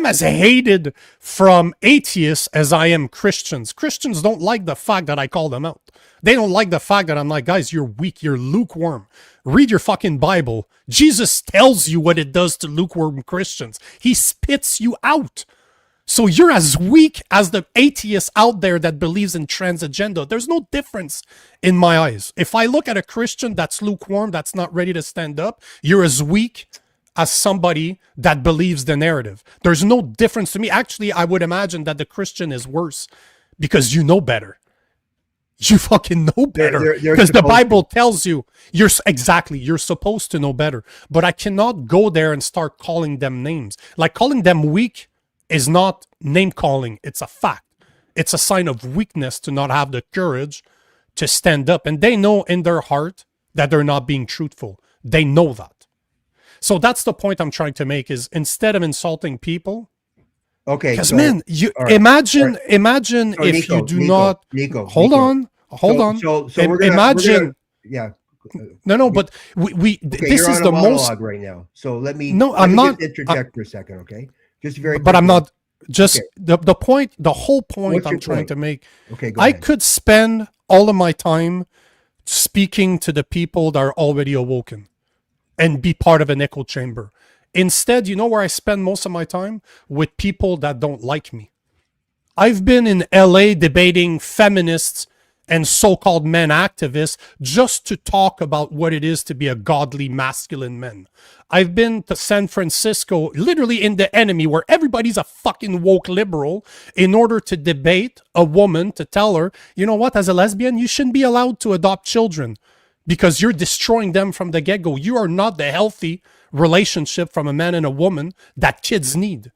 as hated from atheists as I am Christians. Christians don't like the fact that I call them out. They don't like the fact that I'm like, guys, you're weak, you're lukewarm. Read your fucking Bible. Jesus tells you what it does to lukewarm Christians. He spits you out. So you're as weak as the atheist out there that believes in trans agenda. There's no difference in my eyes. If I look at a Christian that's lukewarm, that's not ready to stand up, you're as weak as somebody that believes the narrative. There's no difference to me. Actually, I would imagine that the Christian is worse because you know better. You fucking know better, because the Bible tells you you're supposed to know better. But I cannot go there and start calling them names. Like, calling them weak is not name calling. It's a fact. It's a sign of weakness to not have the courage to stand up. And they know in their heart that they're not being truthful. They know that. So that's the point I'm trying to make, is instead of insulting people, okay, because man, you imagine so if Nico, you do not hold on. So we're gonna, yeah. No, but we okay, this is the most right now. So let me. I'm not interject for a second, okay? Just very. But I'm not. Just okay. the whole point I'm trying to make. Okay, go I ahead. could spend all of my time speaking to the people that are already awoken and be part of an echo chamber. Instead, you know where I spend most of my time? With people that don't like me. I've been in LA debating feminists and so-called men activists just to talk about what it is to be a godly masculine man. I've been to San Francisco, literally in the enemy, where everybody's a fucking woke liberal, in order to debate a woman, to tell her, you know what, as a lesbian, you shouldn't be allowed to adopt children because you're destroying them from the get-go. You are not the healthy relationship from a man and a woman that kids need.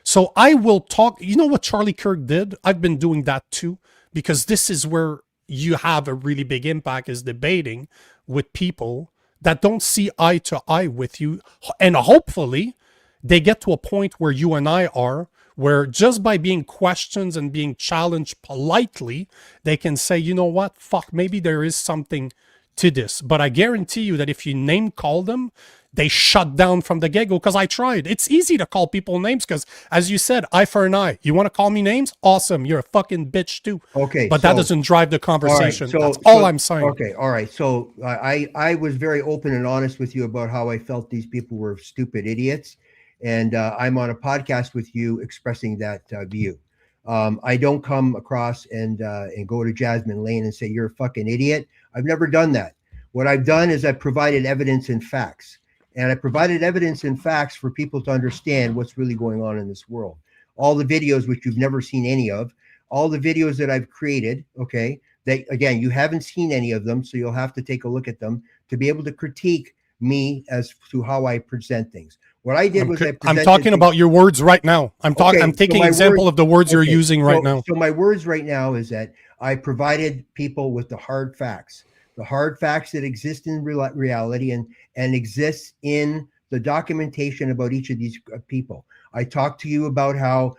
So I will talk. You know what Charlie Kirk did? I've been doing that too, because this is where you have a really big impact, is debating with people that don't see eye to eye with you. And hopefully they get to a point where you and I are, where just by being questioned and being challenged politely, they can say, you know what, fuck, maybe there is something to this. But I guarantee you that if you name call them, they shut down from the get-go because I tried. It's easy to call people names because, as you said, eye for an eye. You want to call me names? Awesome. You're a fucking bitch too. Okay, But that doesn't drive the conversation. That's all I'm saying. Okay, all right. So I was very open and honest with you about how I felt these people were stupid idiots, and I'm on a podcast with you expressing that view. I don't come across and go to Jasmine Lane and say you're a fucking idiot. I've never done that. What I've done is I've provided evidence and facts, and I provided evidence and facts for people to understand what's really going on in this world. All the videos, which you've never seen any of, all the videos that I've created, okay, that again, you haven't seen any of them, so you'll have to take a look at them to be able to critique me as to how I present things. What I did was I'm talking about your words right now. I'm taking example of the words you're using right now. So my words right now is that I provided people with the hard facts that exist in reality and exists in the documentation about each of these people. I talked to you about how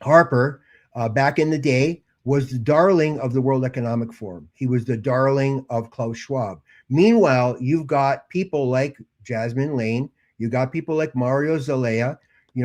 Harper, back in the day, was the darling of the World Economic Forum. He was the darling of Klaus Schwab. Meanwhile, you've got people like Jasmine Lane, you got people like Mario Zelaya,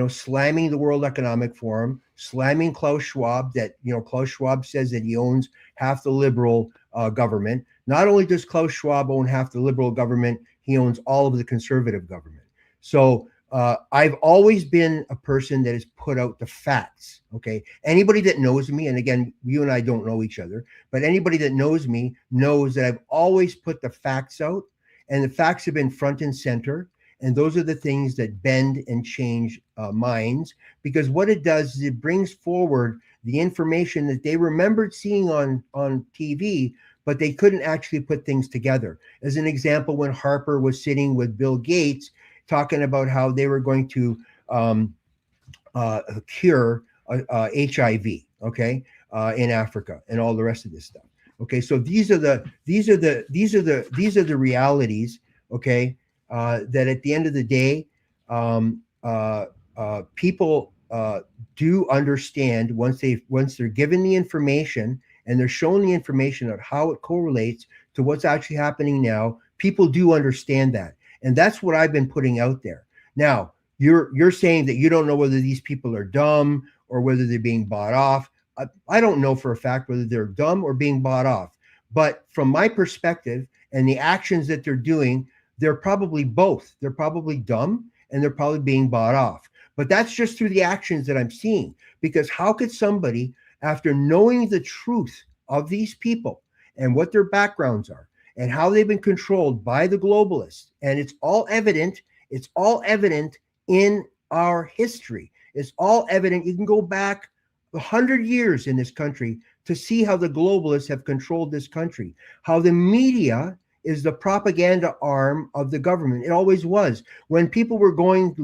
slamming the World Economic Forum, slamming Klaus Schwab, that, Klaus Schwab says that he owns half the liberal government. Not only does Klaus Schwab own half the liberal government, he owns all of the conservative government. So I've always been a person that has put out the facts. Okay. Anybody that knows me, and again, you and I don't know each other, but anybody that knows me knows that I've always put the facts out, and the facts have been front and center. And those are the things that bend and change minds, because what it does is it brings forward the information that they remembered seeing on TV, but they couldn't actually put things together. As an example, when Harper was sitting with Bill Gates, talking about how they were going to cure HIV, okay, in Africa, and all the rest of this stuff. Okay, so these are the realities, okay, that at the end of the day, people do understand once they're given the information and they're shown the information of how it correlates to what's actually happening now. People do understand that. And that's what I've been putting out there. Now, you're saying that you don't know whether these people are dumb or whether they're being bought off. I don't know for a fact whether they're dumb or being bought off. But from my perspective and the actions that they're doing, they're probably both. They're probably dumb and they're probably being bought off. But that's just through the actions that I'm seeing. Because how could somebody, after knowing the truth of these people and what their backgrounds are, and how they've been controlled by the globalists, and it's all evident in our history. It's all evident. You can go back 100 years in this country to see how the globalists have controlled this country, how the media is the propaganda arm of the government. It always was. When people were being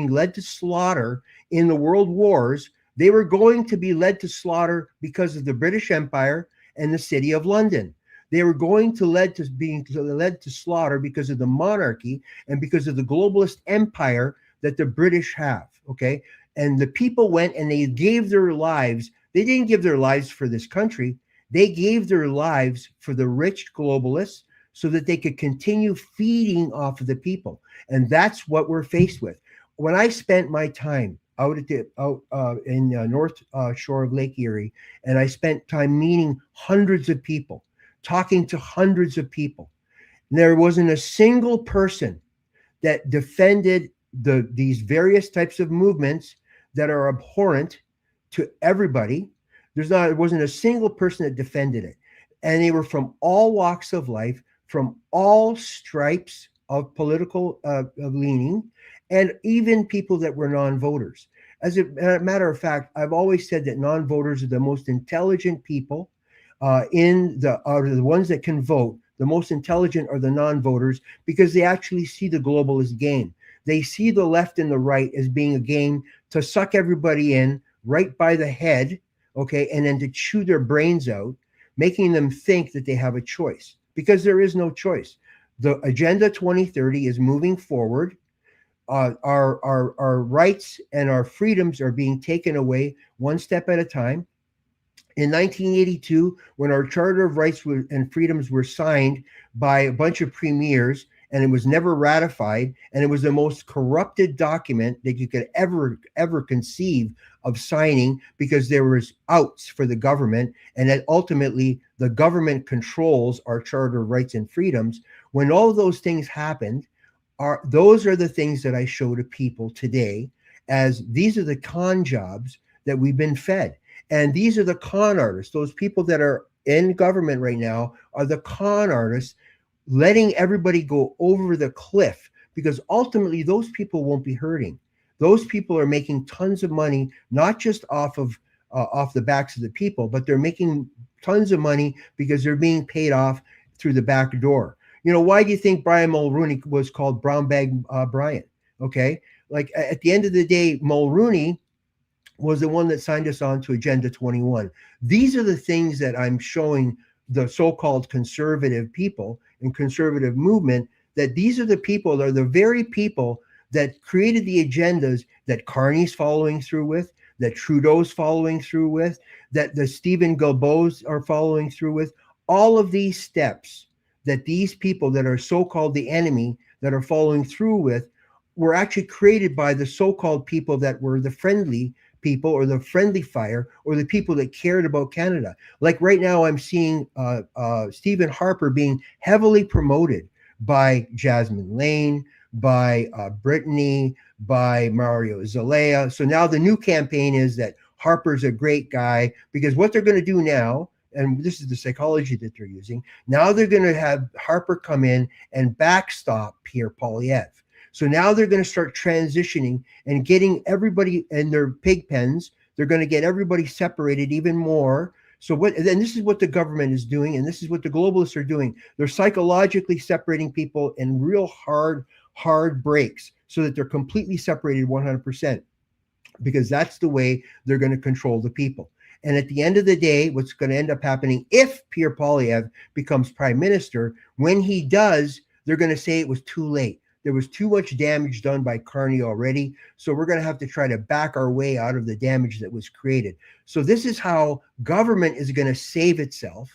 led to slaughter in the world wars, they were going to be led to slaughter because of the British Empire and the City of London. They were going to led to slaughter because of the monarchy and because of the globalist empire that the British have. Okay. And the people went and they gave their lives. They didn't give their lives for this country. They gave their lives for the rich globalists so that they could continue feeding off of the people. And that's what we're faced with. When I spent my time out in North Shore of Lake Erie, and I spent time meeting hundreds of people, talking to hundreds of people, there wasn't a single person that defended these various types of movements that are abhorrent to everybody. There wasn't a single person that defended it. And they were from all walks of life, from all stripes of political leaning, and even people that were non-voters. As a matter of fact, I've always said that non-voters are the most intelligent people are the ones that can vote. The most intelligent are the non-voters because they actually see the globalist game. They see the left and the right as being a game to suck everybody in right by the head, okay, and then to chew their brains out, making them think that they have a choice, because there is no choice. The Agenda 2030 is moving forward. Our rights and our freedoms are being taken away one step at a time. In 1982, when our Charter of Rights and Freedoms were signed by a bunch of premiers, and it was never ratified, and it was the most corrupted document that you could ever conceive of signing, because there was outs for the government, and that ultimately the government controls our Charter of Rights and Freedoms. When all of those things happened, those are the things that I show to people today, as these are the con jobs that we've been fed. And these are the con artists. Those people that are in government right now are the con artists, letting everybody go over the cliff, because ultimately those people won't be hurting. Those people are making tons of money, not just off the backs of the people, but they're making tons of money because they're being paid off through the back door. You know, why do you think Brian Mulroney was called Brown Bag Brian? Okay, like at the end of the day, Mulroney was the one that signed us on to Agenda 21. These are the things that I'm showing the so-called conservative people and conservative movement, that these are the people, they're the very people that created the agendas that Carney's following through with, that Trudeau's following through with, that the Stephen Guilbeaults are following through with. All of these steps that these people that are so-called the enemy that are following through with were actually created by the so-called people that were the friendly people, or the friendly fire, or the people that cared about Canada. Like right now, I'm seeing Stephen Harper being heavily promoted by Jasmine Lane, by Brittany, by Mario Zelaya. So now the new campaign is that Harper's a great guy, because what they're going to do now, and this is the psychology that they're using, now they're going to have Harper come in and backstop Pierre Poilievre. So now they're going to start transitioning and getting everybody in their pig pens. They're going to get everybody separated even more. So and this is what the government is doing, and this is what the globalists are doing. They're psychologically separating people in real hard breaks, so that they're completely separated 100%, because that's the way they're going to control the people. And at the end of the day, what's going to end up happening, if Pierre Poilievre becomes prime minister, when he does, they're going to say it was too late. There was too much damage done by Carney already. So we're going to have to try to back our way out of the damage that was created. So this is how government is going to save itself.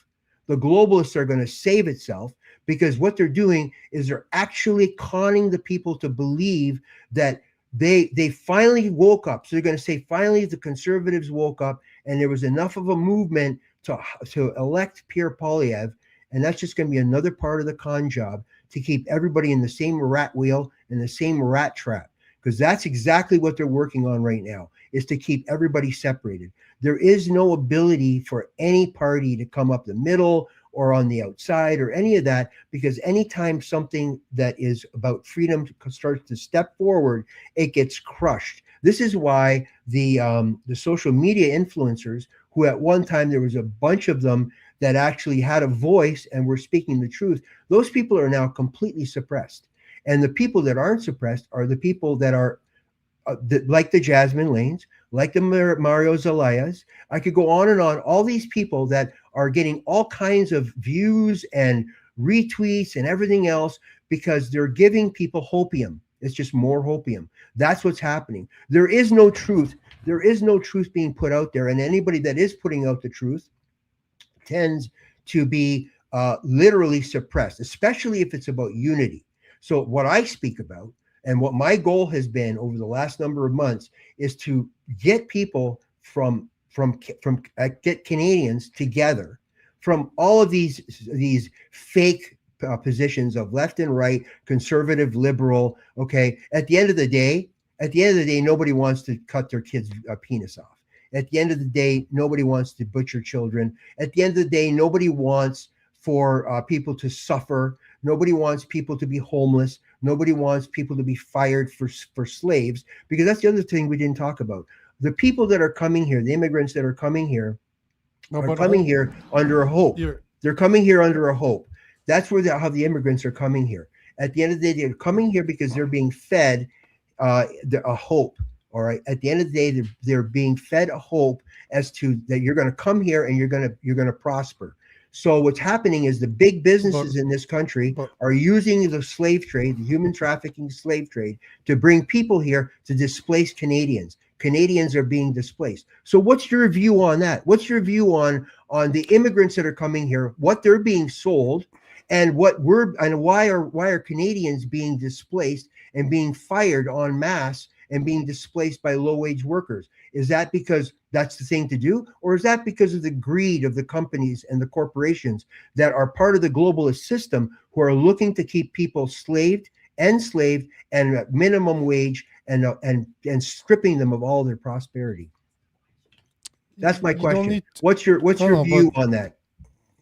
The globalists are going to save itself, because what they're doing is they're actually conning the people to believe that they finally woke up. So they're going to say, finally, the conservatives woke up, and there was enough of a movement to elect Pierre Poilievre. And that's just going to be another part of the con job, to keep everybody in the same rat wheel and the same rat trap, because that's exactly what they're working on right now, is to keep everybody separated. There is no ability for any party to come up the middle or on the outside or any of that, because anytime something that is about freedom starts to step forward, it gets crushed. This is why the social media influencers, who at one time there was a bunch of them that actually had a voice and were speaking the truth, those people are now completely suppressed. And the people that aren't suppressed are the people that are like the Jasmine Lanes, like the Mario Zelayas. I could go on and on. All these people that are getting all kinds of views and retweets and everything else, because they're giving people hopium. It's just more hopium. That's what's happening. There is no truth. There is no truth being put out there. And anybody that is putting out the truth tends to be literally suppressed, especially if it's about unity. So what I speak about, and what my goal has been over the last number of months, is to get people get Canadians together from all of these fake positions of left and right, conservative, liberal. Okay, at the end of the day, nobody wants to cut their kids' penis off. At the end of the day, nobody wants to butcher children. At the end of the day, nobody wants for people to suffer. Nobody wants people to be homeless. Nobody wants people to be fired for slaves, because that's the other thing we didn't talk about. The people that are coming here, the immigrants that are coming here, are coming here under a hope. They're coming here under a hope. That's how the immigrants are coming here. At the end of the day, they're coming here because they're being fed a hope. All right. At the end of the day, they're being fed a hope as to that you're going to come here and you're going to prosper. So what's happening is the big businesses in this country are using the slave trade, the human trafficking slave trade, to bring people here to displace Canadians. Canadians are being displaced. So what's your view on that? What's your view on the immigrants that are coming here, what they're being sold, and why are Canadians being displaced and being fired en masse and being displaced by low-wage workers? Is that because that's the thing to do, or is that because of the greed of the companies and the corporations that are part of the globalist system, who are looking to keep people enslaved and at minimum wage, and stripping them of all their prosperity? That's my question. What's your view on that?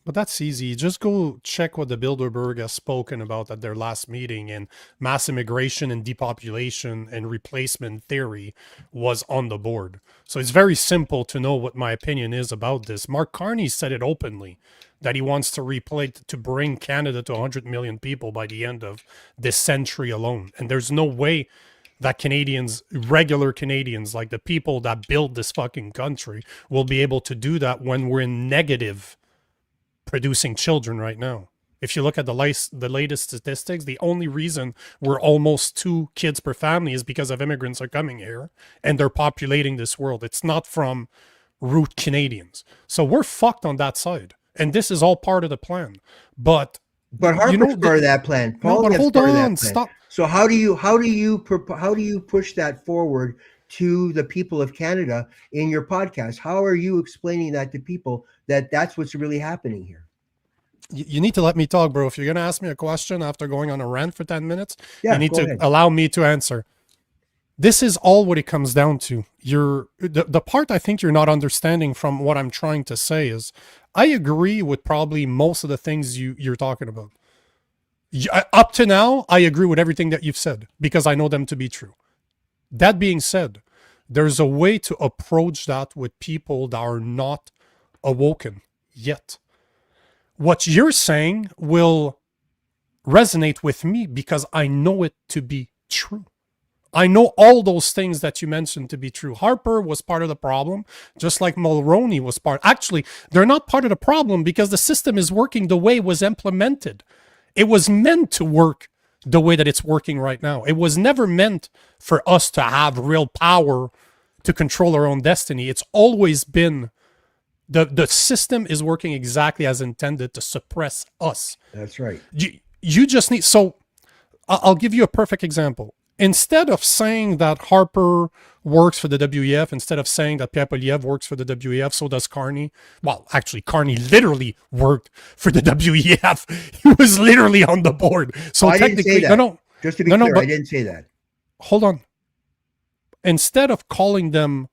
But that's easy. Just go check what the Bilderberg has spoken about at their last meeting, and mass immigration and depopulation and replacement theory was on the board. So it's very simple to know what my opinion is about this. Mark Carney said it openly, that he wants to bring Canada to 100 million people by the end of this century alone. And there's no way that Canadians, regular Canadians, like the people that build this fucking country, will be able to do that when we're in negative producing children right now. If you look at the latest statistics, the only reason we're almost 2 kids per family is because of immigrants are coming here and they're populating this world. It's not from root Canadians. So we're fucked on that side. And this is all part of the plan. But Harper's part of that plan. No, but hold on, stop. So how do you push that forward to the people of Canada in your podcast? How are you explaining that to people, that that's what's really happening here? You need to let me talk, bro. If you're going to ask me a question after going on a rant for 10 minutes, you need to allow me to answer. This is all what it comes down to. The part I think you're not understanding from what I'm trying to say is, I agree with probably most of the things you're talking about. Up to now, I agree with everything that you've said because I know them to be true. That being said, there's a way to approach that with people that are not awoken yet. What you're saying will resonate with me because I know it to be true. I know all those things that you mentioned to be true. Harper was part of the problem, just like Mulroney was part. Actually, they're not part of the problem because the system is working the way it was implemented. It was meant to work the way that it's working right now. It was never meant for us to have real power to control our own destiny. It's always been the system is working exactly as intended to suppress us. That's right. You just need, so I'll give you a perfect example. Instead of saying that Harper works for the WEF, instead of saying that Pierre Poilievre works for the WEF, so does Carney. Well, actually, Carney literally worked for the WEF. He was literally on the board. So I technically, didn't say that. no. Just to be clear, I didn't say that. Hold on. Instead of calling them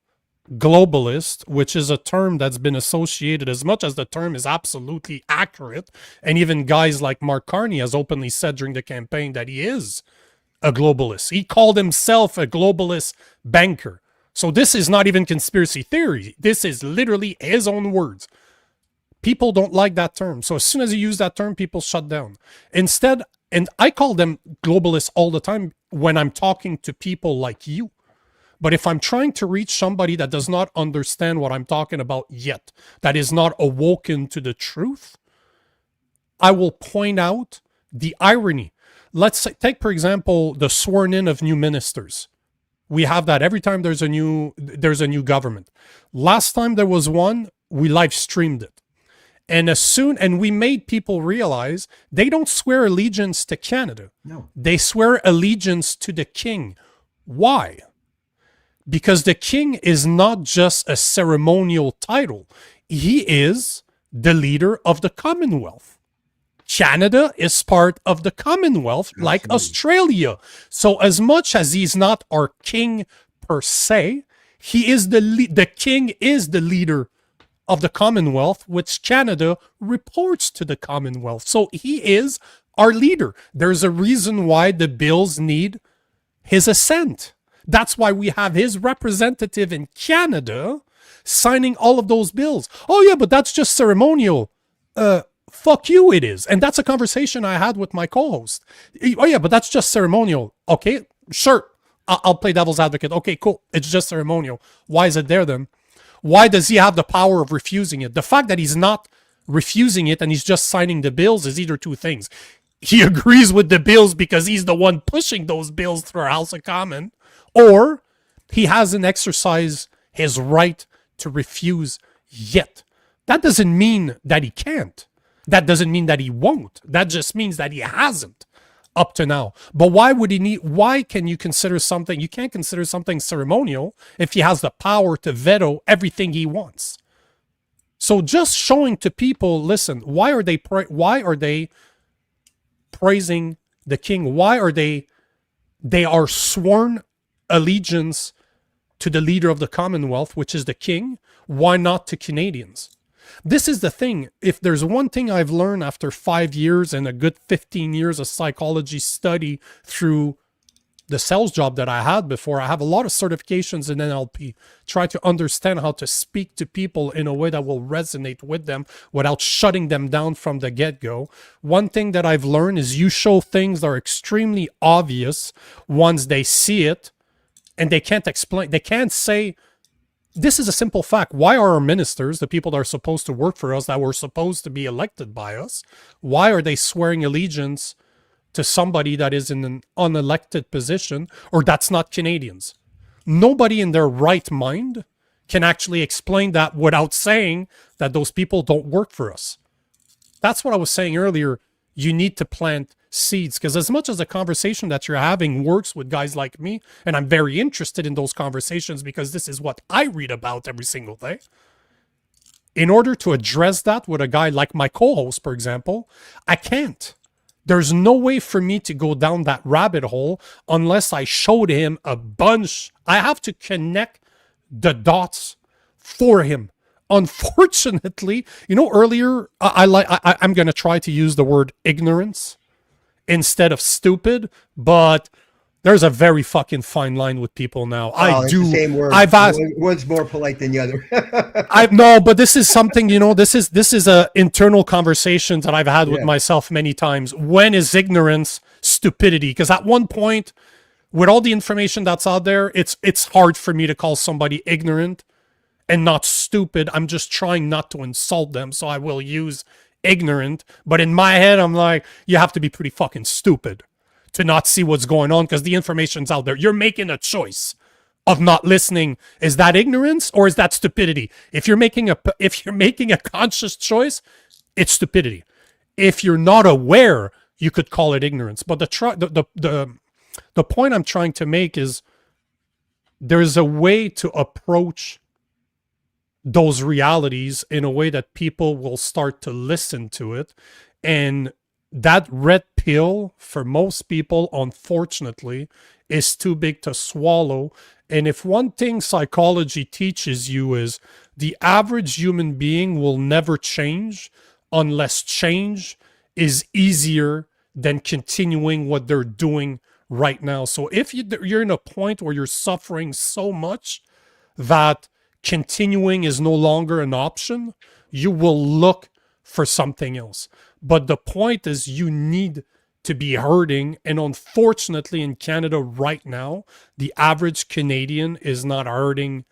globalist, which is a term that's been associated, as much as the term is absolutely accurate, and even guys like Mark Carney has openly said during the campaign that he is a globalist. He called himself a globalist banker. So this is not even conspiracy theory. This is literally his own words. People don't like that term. So as soon as you use that term, people shut down. Instead, and I call them globalists all the time when I'm talking to people like you. But if I'm trying to reach somebody that does not understand what I'm talking about yet, that is not awoken to the truth, I will point out the irony. Let's say, take, for example, the sworn in of new ministers. We have that every time there's a new government. Last time there was one, we live streamed it. And we made people realize they don't swear allegiance to Canada. No. They swear allegiance to the king. Why? Because the king is not just a ceremonial title. He is the leader of the Commonwealth. Canada is part of the Commonwealth, like Australia. So as much as he's not our king per se, he is the king is the leader of the Commonwealth, which Canada reports to the Commonwealth. So he is our leader. There's a reason why the bills need his assent. That's why we have his representative in Canada signing all of those bills. Oh yeah, but that's just ceremonial. Fuck you, it is. And that's a conversation I had with my co-host. Oh yeah, but that's just ceremonial. Okay, sure. I'll play devil's advocate. Okay, cool. It's just ceremonial. Why is it there then? Why does he have the power of refusing it? The fact that he's not refusing it and he's just signing the bills is either two things. He agrees with the bills because he's the one pushing those bills through our House of Commons, or He hasn't exercised his right to refuse yet. That doesn't mean that he can't. That doesn't mean that he won't. That just means that he hasn't up to now. But why can you consider something, you can't consider something ceremonial if he has the power to veto everything he wants. So just showing to people, listen, why are they praising the king? Why are they are sworn allegiance to the leader of the Commonwealth, which is the king. Why not to Canadians? This is the thing. If there's one thing I've learned after 5 years and a good 15 years of psychology study through the sales job that I had before, I have a lot of certifications in NLP. Try to understand how to speak to people in a way that will resonate with them without shutting them down from the get-go. One thing that I've learned is you show things that are extremely obvious once they see it, and they can't explain. They can't say, this is a simple fact. Why are our ministers, the people that are supposed to work for us, that were supposed to be elected by us, why are they swearing allegiance to somebody that is in an unelected position, or that's not Canadians? Nobody in their right mind can actually explain that without saying that those people don't work for us. That's what I was saying earlier. You need to plant seeds, because as much as the conversation that you're having works with guys like me, and I'm very interested in those conversations because this is what I read about every single day. In order to address that with a guy like my co-host, for example, I can't. There's no way for me to go down that rabbit hole unless I showed him a bunch. I have to connect the dots for him. Unfortunately, you know, earlier I'm going to try to use the word ignorance instead of stupid, but there's a very fucking fine line with people now. It's the same word. I've asked, one's more polite than the other. No, but this is something, you know, this is a internal conversation that I've had with myself many times. When is ignorance stupidity? Because at one point, with all the information that's out there, it's hard for me to call somebody ignorant and not stupid. I'm just trying not to insult them, so I will use ignorant. But in my head, I'm like, you have to be pretty fucking stupid to not see what's going on, because the information's out there. You're making a choice of not listening. Is that ignorance or is that stupidity? If you're making a conscious choice, it's stupidity. If you're not aware, you could call it ignorance. But the point I'm trying to make is there's a way to approach those realities in a way that people will start to listen to it. And that red pill for most people, unfortunately, is too big to swallow. And if one thing psychology teaches you is the average human being will never change unless change is easier than continuing what they're doing right now. So if you're in a point where you're suffering so much that continuing is no longer an option, you will look for something else. But the point is, you need to be hurting. And unfortunately, in Canada right now, the average Canadian is not hurting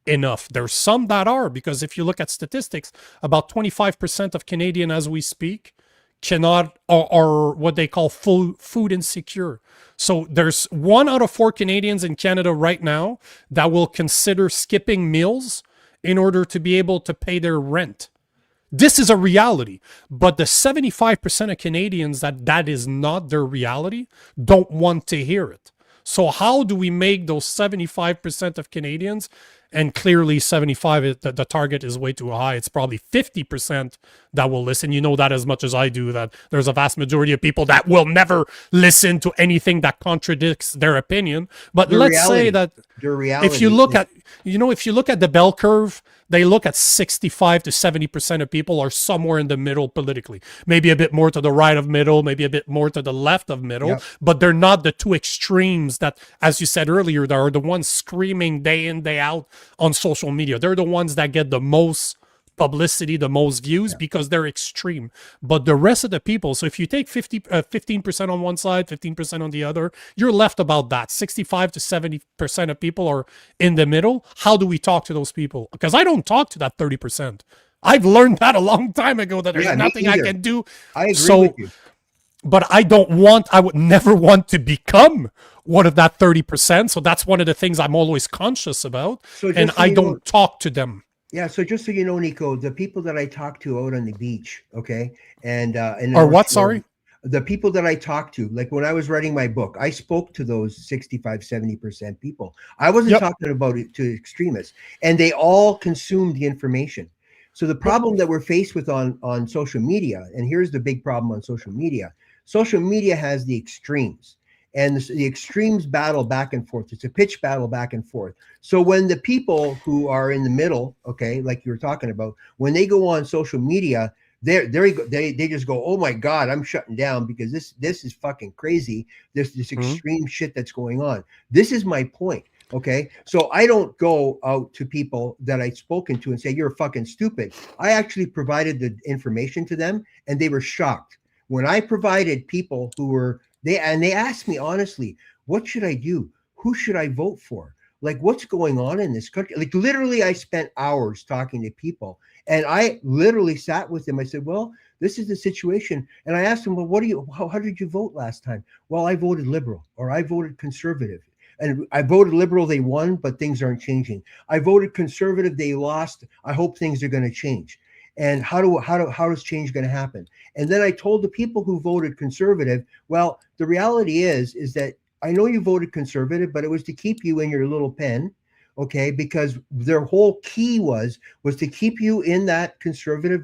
enough. There's some that are, because if you look at statistics, about 25% of Canadian as we speak are what they call food insecure. So there's 1 out of 4 Canadians in Canada right now that will consider skipping meals in order to be able to pay their rent. This is a reality. But the 75% of Canadians that is not their reality don't want to hear it. So how do we make those 75% of Canadians, and clearly 75, the target is way too high. It's probably 50% that will listen. You know that as much as I do, that there's a vast majority of people that will never listen to anything that contradicts their opinion. But let's say that if you look at, if you look at the bell curve, they look at 65 to 70% of people are somewhere in the middle politically. Maybe a bit more to the right of middle, maybe a bit more to the left of middle, but they're not the two extremes that, as you said earlier, they are the ones screaming day in, day out on social media. They're the ones that get the most publicity, the most views, because they're extreme. But the rest of the people, so if you take 15% on one side, 15% on the other, you're left about that. 65 to 70% of people are in the middle. How do we talk to those people? Because I don't talk to that 30%. I've learned that a long time ago, that there's nothing I can do. I agree with you. But I would never want to become what of that 30%. So that's one of the things I'm always conscious about. So And just so I you know, don't talk to them. yeah. So just so you know, Nico, the people that I talk to out on the beach, okay, and in the Or North what? Shore, Sorry. the people that I talk to, like when I was writing my book, I spoke to those 65-70% people. I wasn't Yep. talking about it to extremists, and they all consumed the information. So the Yep. problem that we're faced with on social media, and here's the big problem on social media: social media has the extremes, and the extremes battle back and forth. It's a pitch battle back and forth. So when the people who are in the middle, okay, like you were talking about, when they go on social media, they just go, oh my god, I'm shutting down because this is fucking crazy. This Mhm. extreme shit that's going on. This is my point. Okay, so I don't go out to people that I've spoken to and say you're fucking stupid. I actually provided the information to them, and they were shocked when I provided people who were they asked me honestly, what should I do? Who should I vote for? Like, what's going on in this country? Like, literally, I spent hours talking to people, and I literally sat with them. I said, well, this is the situation. And I asked them, well, how did you vote last time? Well, I voted liberal, or I voted conservative. And I voted liberal, they won, but things aren't changing. I voted conservative, they lost. I hope things are going to change. And how is change going to happen? And then I told the people who voted conservative, well, the reality is that I know you voted conservative, but it was to keep you in your little pen, okay? Because their whole key was to keep you in that conservative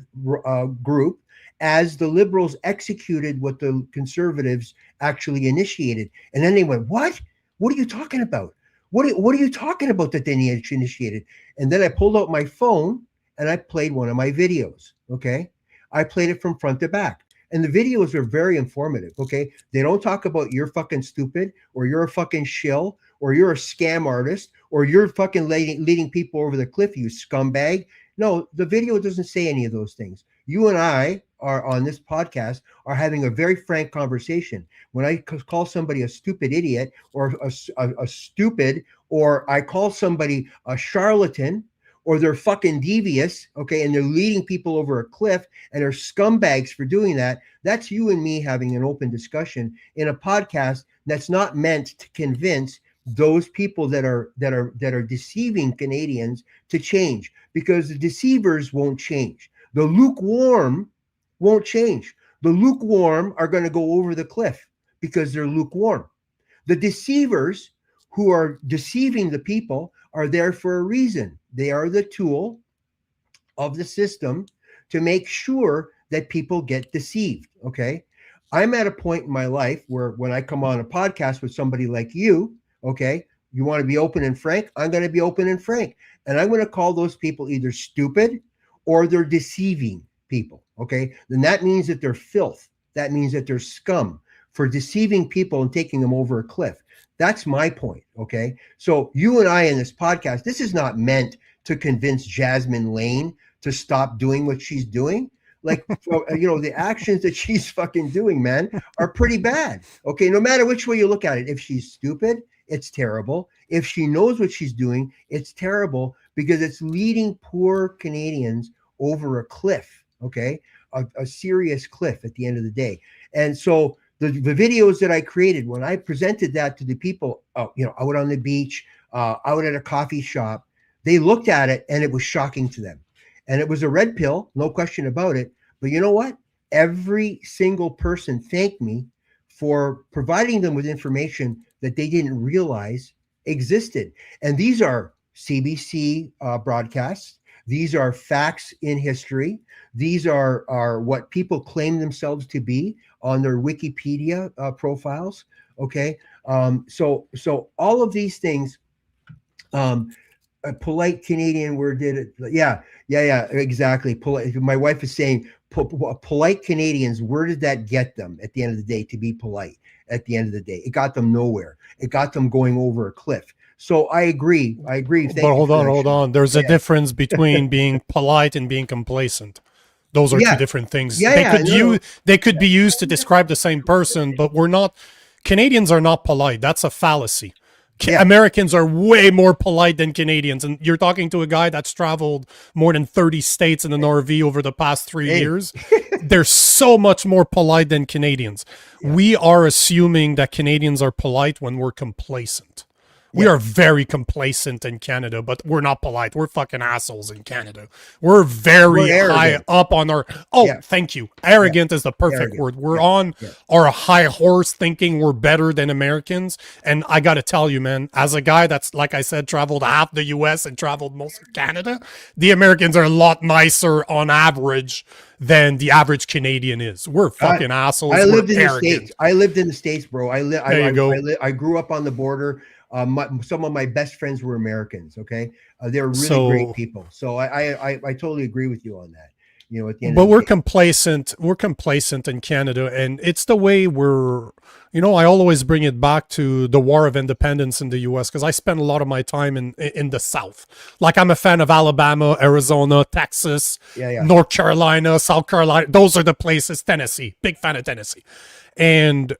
group as the liberals executed what the conservatives actually initiated. And then they went, what? What are you talking about? What are you talking about that they initiated? And then I pulled out my phone and I played one of my videos, okay? I played it from front to back. And the videos are very informative, okay? They don't talk about you're fucking stupid or you're a fucking shill or you're a scam artist or you're fucking leading people over the cliff, you scumbag. No, the video doesn't say any of those things. You and I are on this podcast are having a very frank conversation. When I call somebody a stupid idiot or a stupid, or I call somebody a charlatan, or they're fucking devious, okay, and they're leading people over a cliff and they're scumbags for doing that, that's you and me having an open discussion in a podcast that's not meant to convince those people that are deceiving Canadians to change, because the deceivers won't change. The lukewarm won't change. The lukewarm are going to go over the cliff because they're lukewarm. The deceivers who are deceiving the people are there for a reason. They are the tool of the system to make sure that people get deceived. Okay. I'm at a point in my life where when I come on a podcast with somebody like you, okay, you want to be open and frank, I'm going to be open and frank. And I'm going to call those people either stupid or they're deceiving people. Okay. Then that means that they're filth. That means that they're scum for deceiving people and taking them over a cliff. That's my point. Okay. So you and I in this podcast, this is not meant to convince Jasmine Lane to stop doing what she's doing. Like, the actions that she's fucking doing, man, are pretty bad. Okay. No matter which way you look at it, if she's stupid, it's terrible. If she knows what she's doing, it's terrible because it's leading poor Canadians over a cliff. Okay. A serious cliff at the end of the day. And so the videos that I created, when I presented that to the people, out on the beach, out at a coffee shop, they looked at it and it was shocking to them. And it was a red pill, no question about it. But you know what? Every single person thanked me for providing them with information that they didn't realize existed. And these are CBC broadcasts. These are facts in history. These are what people claim themselves to be on their Wikipedia profiles. Okay. So all of these things, a polite Canadian word did it. Yeah, exactly. Polite. My wife is saying polite Canadians, where did that get them at the end of the day to be polite? At the end of the day, it got them nowhere. It got them going over a cliff. So I agree. Thank But you hold for on, that, hold Sean. on. There's a Yeah. difference between being polite and being complacent. Those are two Yeah. different things. Yeah. They Yeah. could No. they could be used to describe the same person, but we're not. Canadians are not polite. That's a fallacy. Yeah. Americans are way more polite than Canadians, and you're talking to a guy that's traveled more than 30 states in an RV over the past 3 Hey. years. They're so much more polite than Canadians. Yeah. We are assuming that Canadians are polite when we're complacent. We Yeah. are very complacent in Canada, but we're not polite. We're fucking assholes in Canada. We're very We're high arrogant. up on our. Oh, Yeah. thank you. Arrogant is the perfect Arrogant. word. We're Yeah. on Yeah. our high horse thinking we're better than Americans. And I got to tell you, man, as a guy that's, like I said, traveled half the US and traveled most of Canada, the Americans are a lot nicer on average than the average Canadian is. We're fucking assholes. I lived we're in arrogant. the States. I lived in the States, bro. There you go. I grew up on the border. Some of my best friends were Americans. Okay, they were really So- great people. So I totally agree with you on that. You know, at the end But of the we're day. complacent. We're complacent in Canada, and it's the way we're. You know, I always bring it back to the War of Independence in the U.S. because I spent a lot of my time in the South. Like I'm a fan of Alabama, Arizona, Texas, Yeah. North Carolina, South Carolina. Those are the places. Tennessee, big fan of Tennessee, and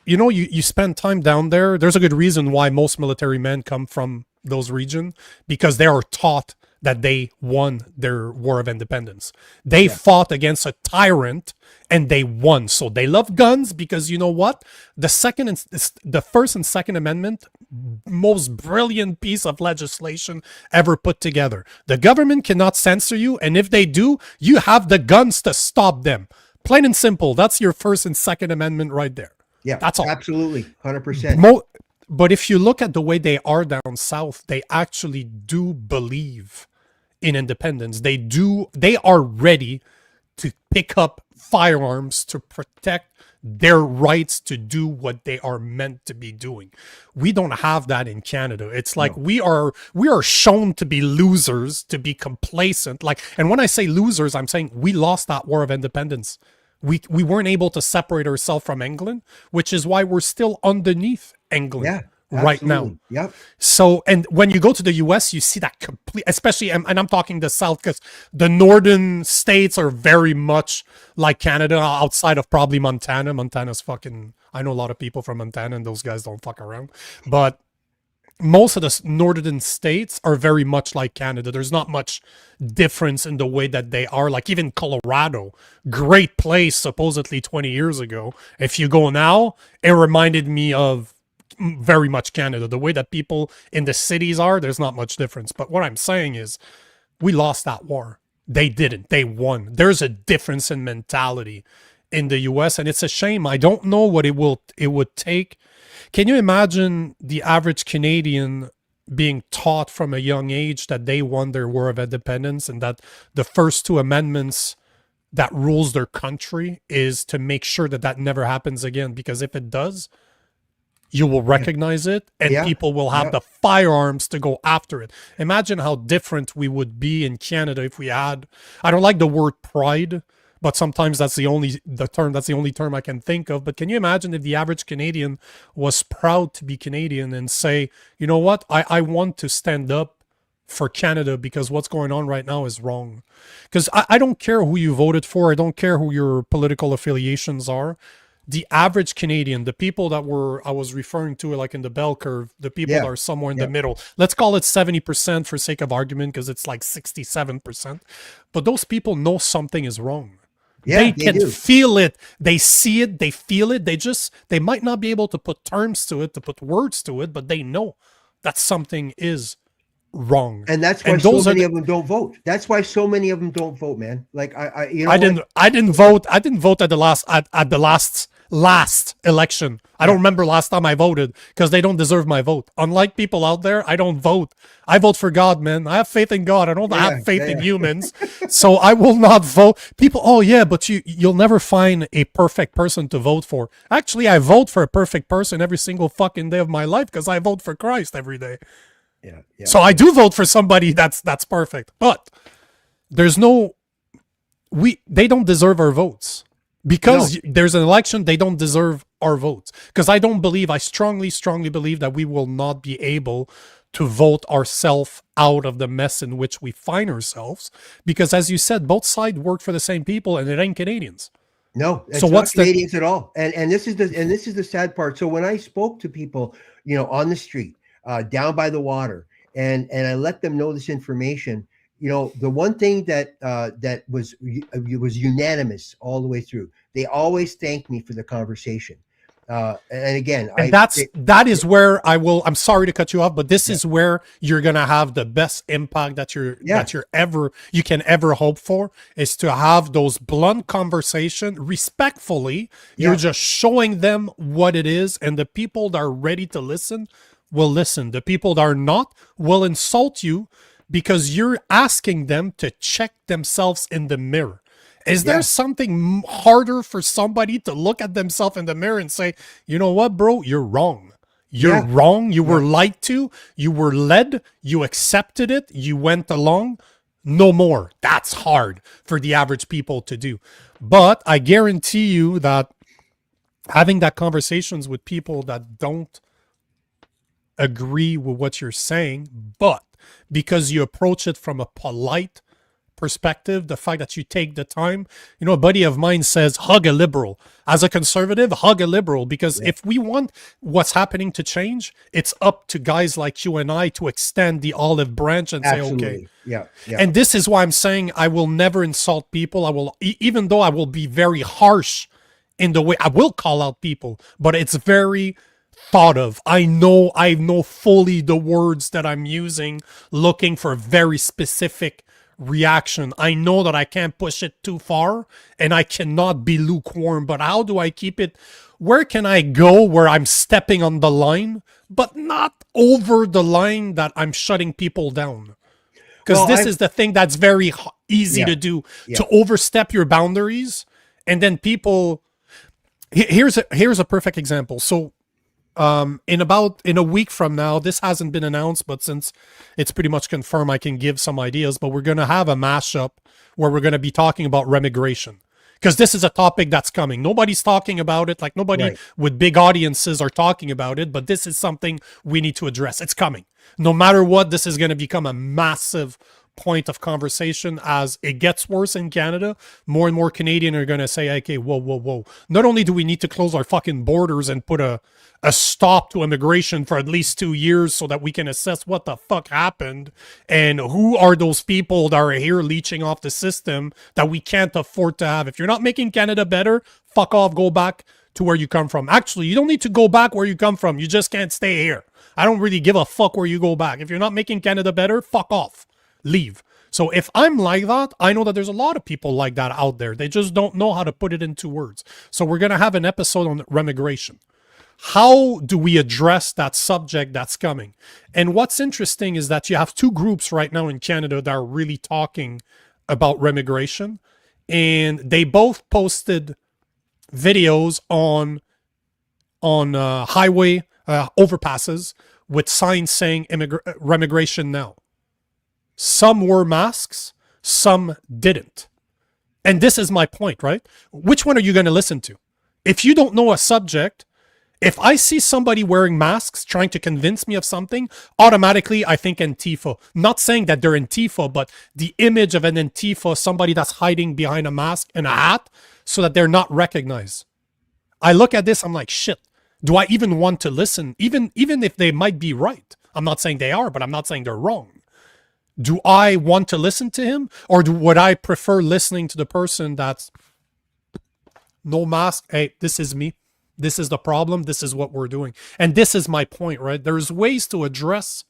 you know, you spend time down there. There's a good reason why most military men come from those regions because they are taught that they won their War of Independence. They fought against a tyrant and they won. So they love guns because you know what? The First and Second Amendment, most brilliant piece of legislation ever put together. The government cannot censor you, and if they do, you have the guns to stop them. Plain and simple. That's your First and Second Amendment right there. Yeah, that's all. Absolutely, 100%. But if you look at the way they are down south, they actually do believe in independence. They are ready to pick up firearms to protect their rights to do what they are meant to be doing. We don't have that in Canada. It's like we are shown to be losers, to be complacent. Like, and when I say losers, I'm saying we lost that War of Independence. We weren't able to separate ourselves from England, which is why we're still underneath England right now. Yep. So, and when you go to the US, you see that complete, especially, and I'm talking the South because the northern states are very much like Canada outside of probably Montana. Montana's fucking, I know a lot of people from Montana and those guys don't fuck around. But most of the northern states are very much like Canada. There's not much difference in the way that they are. Like even Colorado, great place supposedly 20 years ago. If you go now, it reminded me of very much Canada. The way that people in the cities are, there's not much difference. But what I'm saying is we lost that war. They didn't. They won. There's a difference in mentality in the US, and it's a shame. I don't know what it would take. Can you imagine the average Canadian being taught from a young age that they won their War of Independence and that the first two amendments that rules their country is to make sure that that never happens again? Because if it does, you will recognize it and people will have the firearms to go after it. Imagine how different we would be in Canada if we had, I don't like the word pride, but sometimes that's the only term I can think of. But can you imagine if the average Canadian was proud to be Canadian and say, you know what, I want to stand up for Canada because what's going on right now is wrong. Because I don't care who you voted for. I don't care who your political affiliations are. The average Canadian, the people that I was referring to, like in the bell curve, the people that are somewhere in the middle, let's call it 70% for sake of argument, because it's like 67%. But those people know something is wrong. They can feel it. They see it. They feel it. They might not be able to put terms to it, to put words to it, but they know that something is wrong. And that's why so many of them don't vote. That's why so many of them don't vote, man. Like I didn't vote. I didn't vote at the last election. I don't remember last time I voted because they don't deserve my vote. Unlike people out there, I don't vote. I vote for God, man. I have faith in God. I don't have faith in humans. So I will not vote. People, but you'll never find a perfect person to vote for. Actually, I vote for a perfect person every single fucking day of my life because I vote for Christ every day. Yeah. So I do vote for somebody that's perfect. But there's they don't deserve our votes. Because there's an election, they don't deserve our votes. Because I strongly, strongly believe that we will not be able to vote ourselves out of the mess in which we find ourselves. Because as you said, both sides work for the same people and it ain't Canadians. No, it's not Canadians at all. And this is the sad part. So when I spoke to people, on the street, down by the water, and I let them know this information, the one thing that was unanimous all the way through. They always thanked me for the conversation. And again, And that is where I'm sorry to cut you off, but this is where you're gonna have the best impact that you can ever hope for, is to have those blunt conversation respectfully. You're just showing them what it is, and the people that are ready to listen will listen. The people that are not will insult you because you're asking them to check themselves in the mirror. Is there something harder for somebody to look at themselves in the mirror and say, you know what, bro, you're wrong. You're wrong. You were lied to. You were led. You accepted it. You went along. No more. That's hard for the average people to do. But I guarantee you that having that conversations with people that don't agree with what you're saying, but because you approach it from a polite perspective, the fact that you take the time, a buddy of mine says, hug a liberal. As a conservative, hug a liberal, because if we want what's happening to change, it's up to guys like you and I to extend the olive branch and say, okay. Yeah. And this is why I'm saying I will never insult people. I will, even though I will be very harsh in the way I will call out people, but it's very thought of. I know fully the words that I'm using, looking for very specific reaction. I know that I can't push it too far and I cannot be lukewarm, but how do I keep it? Where can I go where I'm stepping on the line, but not over the line that I'm shutting people down? Because this is the thing that's very easy to do, to overstep your boundaries. And then people, here's a perfect example. So in a week from now, this hasn't been announced, but since it's pretty much confirmed, I can give some ideas. But we're going to have a mashup where we're going to be talking about remigration, because this is a topic that's coming. Nobody's talking about it. Like nobody with big audiences are talking about it, but this is something we need to address. It's coming. No matter what, this is going to become a massive point of conversation as it gets worse in Canada. More and more Canadians are going to say, okay, whoa. Not only do we need to close our fucking borders and put a stop to immigration for at least 2 years so that we can assess what the fuck happened and who are those people that are here leeching off the system that we can't afford to have. If you're not making Canada better, fuck off, go back to where you come from. Actually, you don't need to go back where you come from. You just can't stay here. I don't really give a fuck where you go back. If you're not making Canada better, fuck off. Leave. So if I'm like that, I know that there's a lot of people like that out there. They just don't know how to put it into words. So we're going to have an episode on remigration. How do we address that subject that's coming? And what's interesting is that you have two groups right now in Canada that are really talking about remigration. And they both posted videos on highway overpasses with signs saying remigration now. Some wore masks, some didn't. And this is my point, right? Which one are you going to listen to? If you don't know a subject, if I see somebody wearing masks trying to convince me of something, automatically I think Antifa. Not saying that they're Antifa, but the image of an Antifa, somebody that's hiding behind a mask and a hat so that they're not recognized. I look at this, I'm like, shit, do I even want to listen? Even if they might be right. I'm not saying they are, but I'm not saying they're wrong. Do I want to listen to him, or would I prefer listening to the person that's no mask? Hey, this is me. This is the problem. This is what we're doing. And this is my point, right? There's ways to address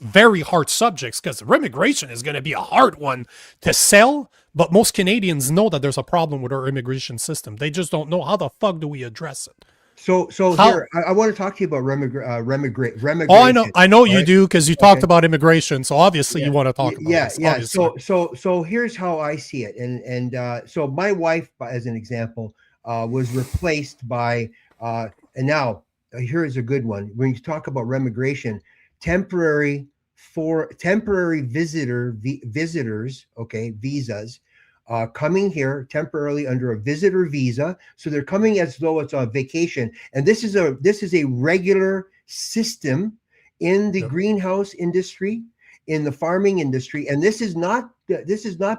very hard subjects, because remigration is going to be a hard one to sell. But most Canadians know that there's a problem with our immigration system. They just don't know how the fuck do we address it. So here, I want to talk to you about remigration. Oh, I know you do, because you talked about immigration. So obviously you want to talk about this. Yeah. Obviously. So here's how I see it. And so my wife, as an example, was replaced by, and now here is a good one. When you talk about remigration, temporary visitors, okay, visas, coming here temporarily under a visitor visa. So they're coming as though it's on vacation. And this is a regular system in the greenhouse industry, in the farming industry. And this is not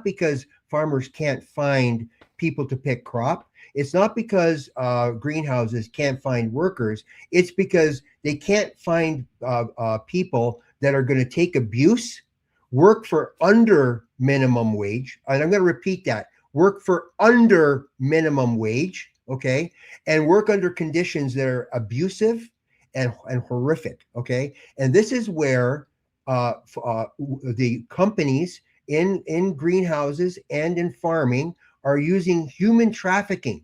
because farmers can't find people to pick crop. It's not because greenhouses can't find workers. It's because they can't find people that are going to take abuse work for under minimum wage. And I'm going to repeat that. Work for under minimum wage, okay? And work under conditions that are abusive and horrific, okay? And this is where the companies in greenhouses and in farming are using human trafficking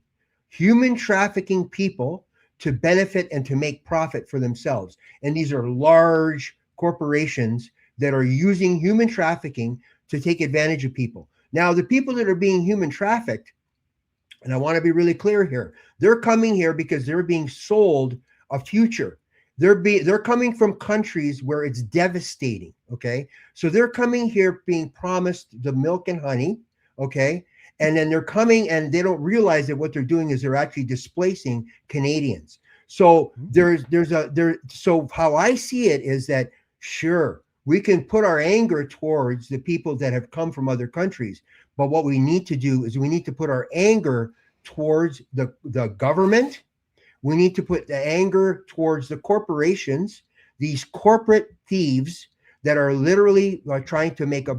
people to benefit and to make profit for themselves. And these are large corporations that are using human trafficking to take advantage of people. Now, the people that are being human trafficked, and I want to be really clear here, they're coming here because they're being sold a future. They're coming from countries where it's devastating, okay? So they're coming here being promised the milk and honey, okay? And then they're coming and they don't realize that what they're doing is they're actually displacing Canadians. So so how I see it is that, sure, we can put our anger towards the people that have come from other countries. But what we need to do is we need to put our anger towards the government. We need to put the anger towards the corporations, these corporate thieves that are literally trying to make a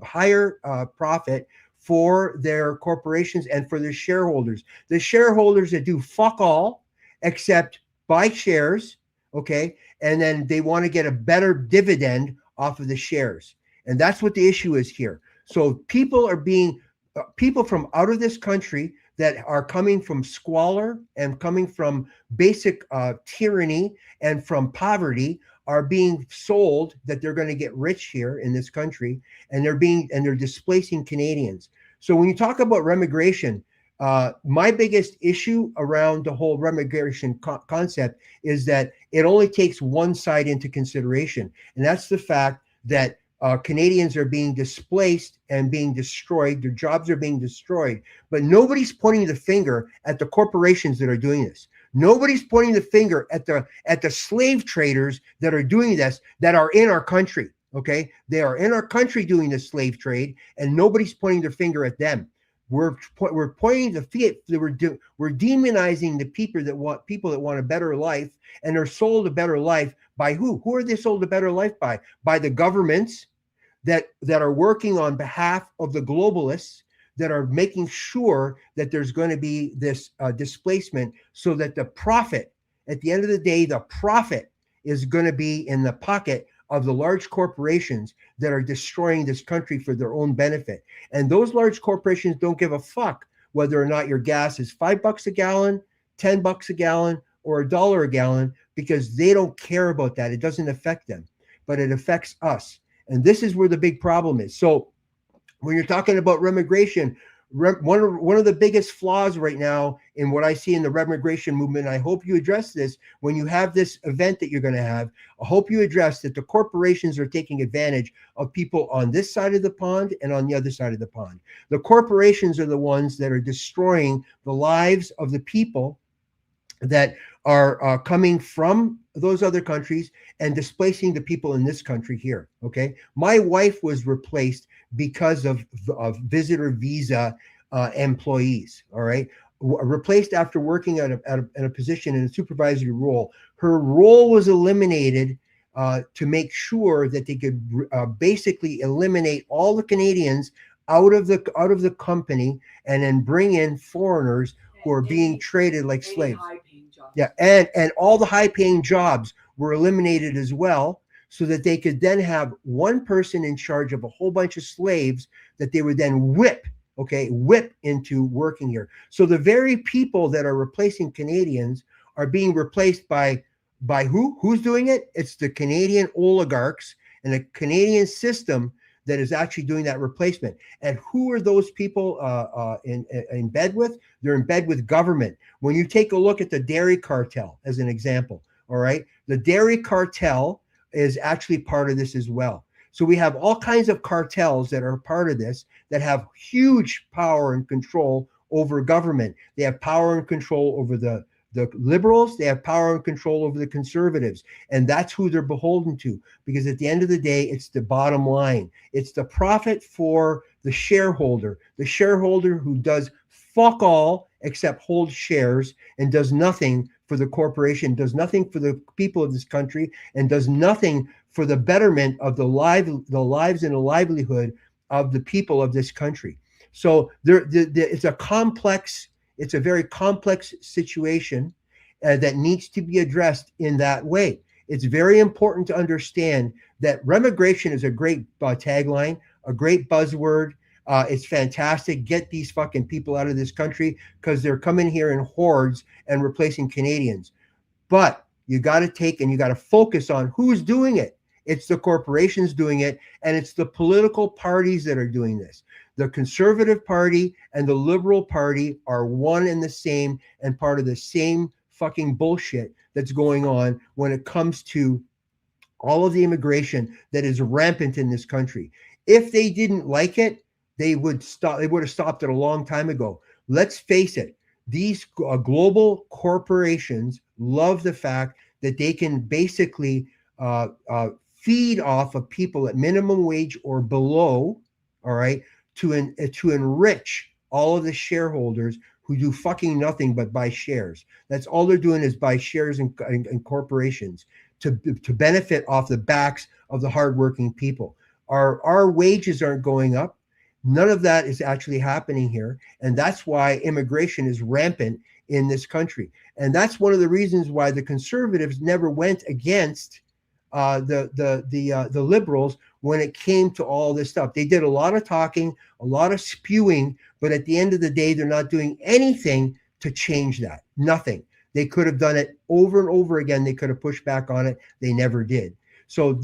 higher profit for their corporations and for their shareholders. The shareholders that do fuck all except buy shares, okay? And then they want to get a better dividend off of the shares. And that's what the issue is here. So people from out of this country that are coming from squalor and coming from basic tyranny and from poverty are being sold that they're going to get rich here in this country, and they're displacing Canadians. So when you talk about remigration, my biggest issue around the whole remigration concept is that it only takes one side into consideration, and that's the fact that Canadians are being displaced and being destroyed. Their jobs are being destroyed, but nobody's pointing the finger at the corporations that are doing this. Nobody's pointing the finger at the slave traders that are doing this, that are in our country. Okay, they are in our country doing the slave trade, and nobody's pointing their finger at them. We're pointing we're demonizing the people that want a better life, and they're sold a better life by who? Who are they sold a better life by? By the governments that are working on behalf of the globalists, that are making sure that there's going to be this displacement, so that the profit, at the end of the day, the profit is going to be in the pocket of the large corporations that are destroying this country for their own benefit. And those large corporations don't give a fuck whether or not your gas is $5 a gallon, $10 a gallon, or $1 a gallon, because they don't care about that. It doesn't affect them, but it affects us. And this is where the big problem is. So when you're talking about remigration, one of the biggest flaws right now in what I see in the remigration movement, I hope you address this when you have this event that you're going to have. I hope you address that the corporations are taking advantage of people on this side of the pond and on the other side of the pond. The corporations are the ones that are destroying the lives of the people that are coming from those other countries and displacing the people in this country here. Okay, my wife was replaced because of visitor visa employees. All right, replaced after working in a position in a supervisory role. Her role was eliminated to make sure that they could basically eliminate all the Canadians out of the company, and then bring in foreigners who are being traded like slaves. Yeah, and all the high-paying jobs were eliminated as well, so that they could then have one person in charge of a whole bunch of slaves that they would then whip into working here. So the very people that are replacing Canadians are being replaced by who? Who's doing it? It's the Canadian oligarchs and the Canadian system that is actually doing that replacement. And who are those people in bed with? They're in bed with government. When you take a look at the dairy cartel as an example, all right, the dairy cartel is actually part of this as well. So we have all kinds of cartels that are part of this, that have huge power and control over government. They have power and control over the liberals. They have power and control over the conservatives. And that's who they're beholden to, because at the end of the day, it's the bottom line. It's the profit for the shareholder who does fuck all except hold shares and does nothing for the corporation, does nothing for the people of this country, and does nothing for the betterment of the lives and the livelihood of the people of this country. So it's a very complex situation that needs to be addressed in that way. It's very important to understand that remigration is a great tagline, a great buzzword. It's fantastic. Get these fucking people out of this country because they're coming here in hordes and replacing Canadians. But you got to focus on who's doing it. It's the corporations doing it, and it's the political parties that are doing this. The Conservative Party and the Liberal Party are one and the same and part of the same fucking bullshit that's going on when it comes to all of the immigration that is rampant in this country. If they didn't like it, they would have stopped it a long time ago. Let's face it. These global corporations love the fact that they can basically feed off of people at minimum wage or below, all right, to enrich all of the shareholders who do fucking nothing but buy shares. That's all they're doing is buy shares in corporations to benefit off the backs of the hardworking people. Our wages aren't going up. None of that is actually happening here. And that's why immigration is rampant in this country. And that's one of the reasons why the Conservatives never went against the Liberals when it came to all this stuff. They did a lot of talking, a lot of spewing, but at the end of the day, they're not doing anything to change that. Nothing. They could have done it over and over again. They could have pushed back on it. They never did. So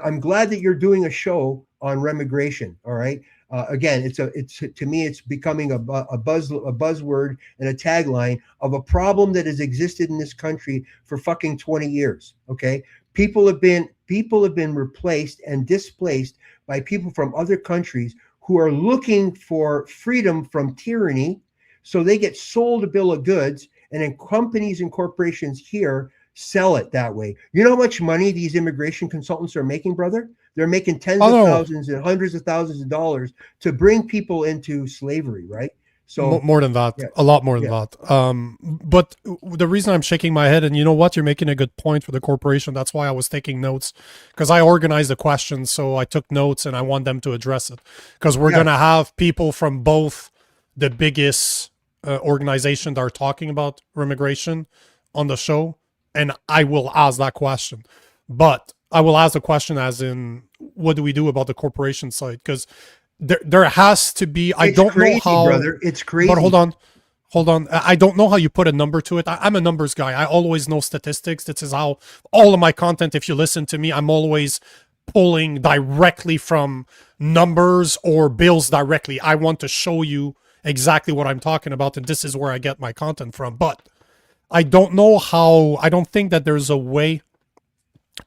I'm glad that you're doing a show on remigration. All right. Again, to me, it's becoming a buzzword and a tagline of a problem that has existed in this country for fucking 20 years. Okay. People have been replaced and displaced by people from other countries who are looking for freedom from tyranny. So they get sold a bill of goods, and then companies and corporations here sell it that way. You know how much money these immigration consultants are making, brother? They're making tens of thousands and hundreds of thousands of dollars to bring people into slavery, right? So more than that, yeah. A lot more than that. But the reason I'm shaking my head, and you know what, you're making a good point for the corporation. That's why I was taking notes, because I organized the questions, so I took notes and I want them to address it, because we're gonna have people from both the biggest organization that are talking about remigration on the show, and I will ask that question. But I will ask the question as in, what do we do about the corporation side? Because there has to be, I don't know how, brother. It's crazy. But hold on. I don't know how you put a number to it. I'm a numbers guy. I always know statistics. This is how all of my content, if you listen to me, I'm always pulling directly from numbers or bills directly. I want to show you exactly what I'm talking about, and this is where I get my content from. But I don't know how, I don't think that there's a way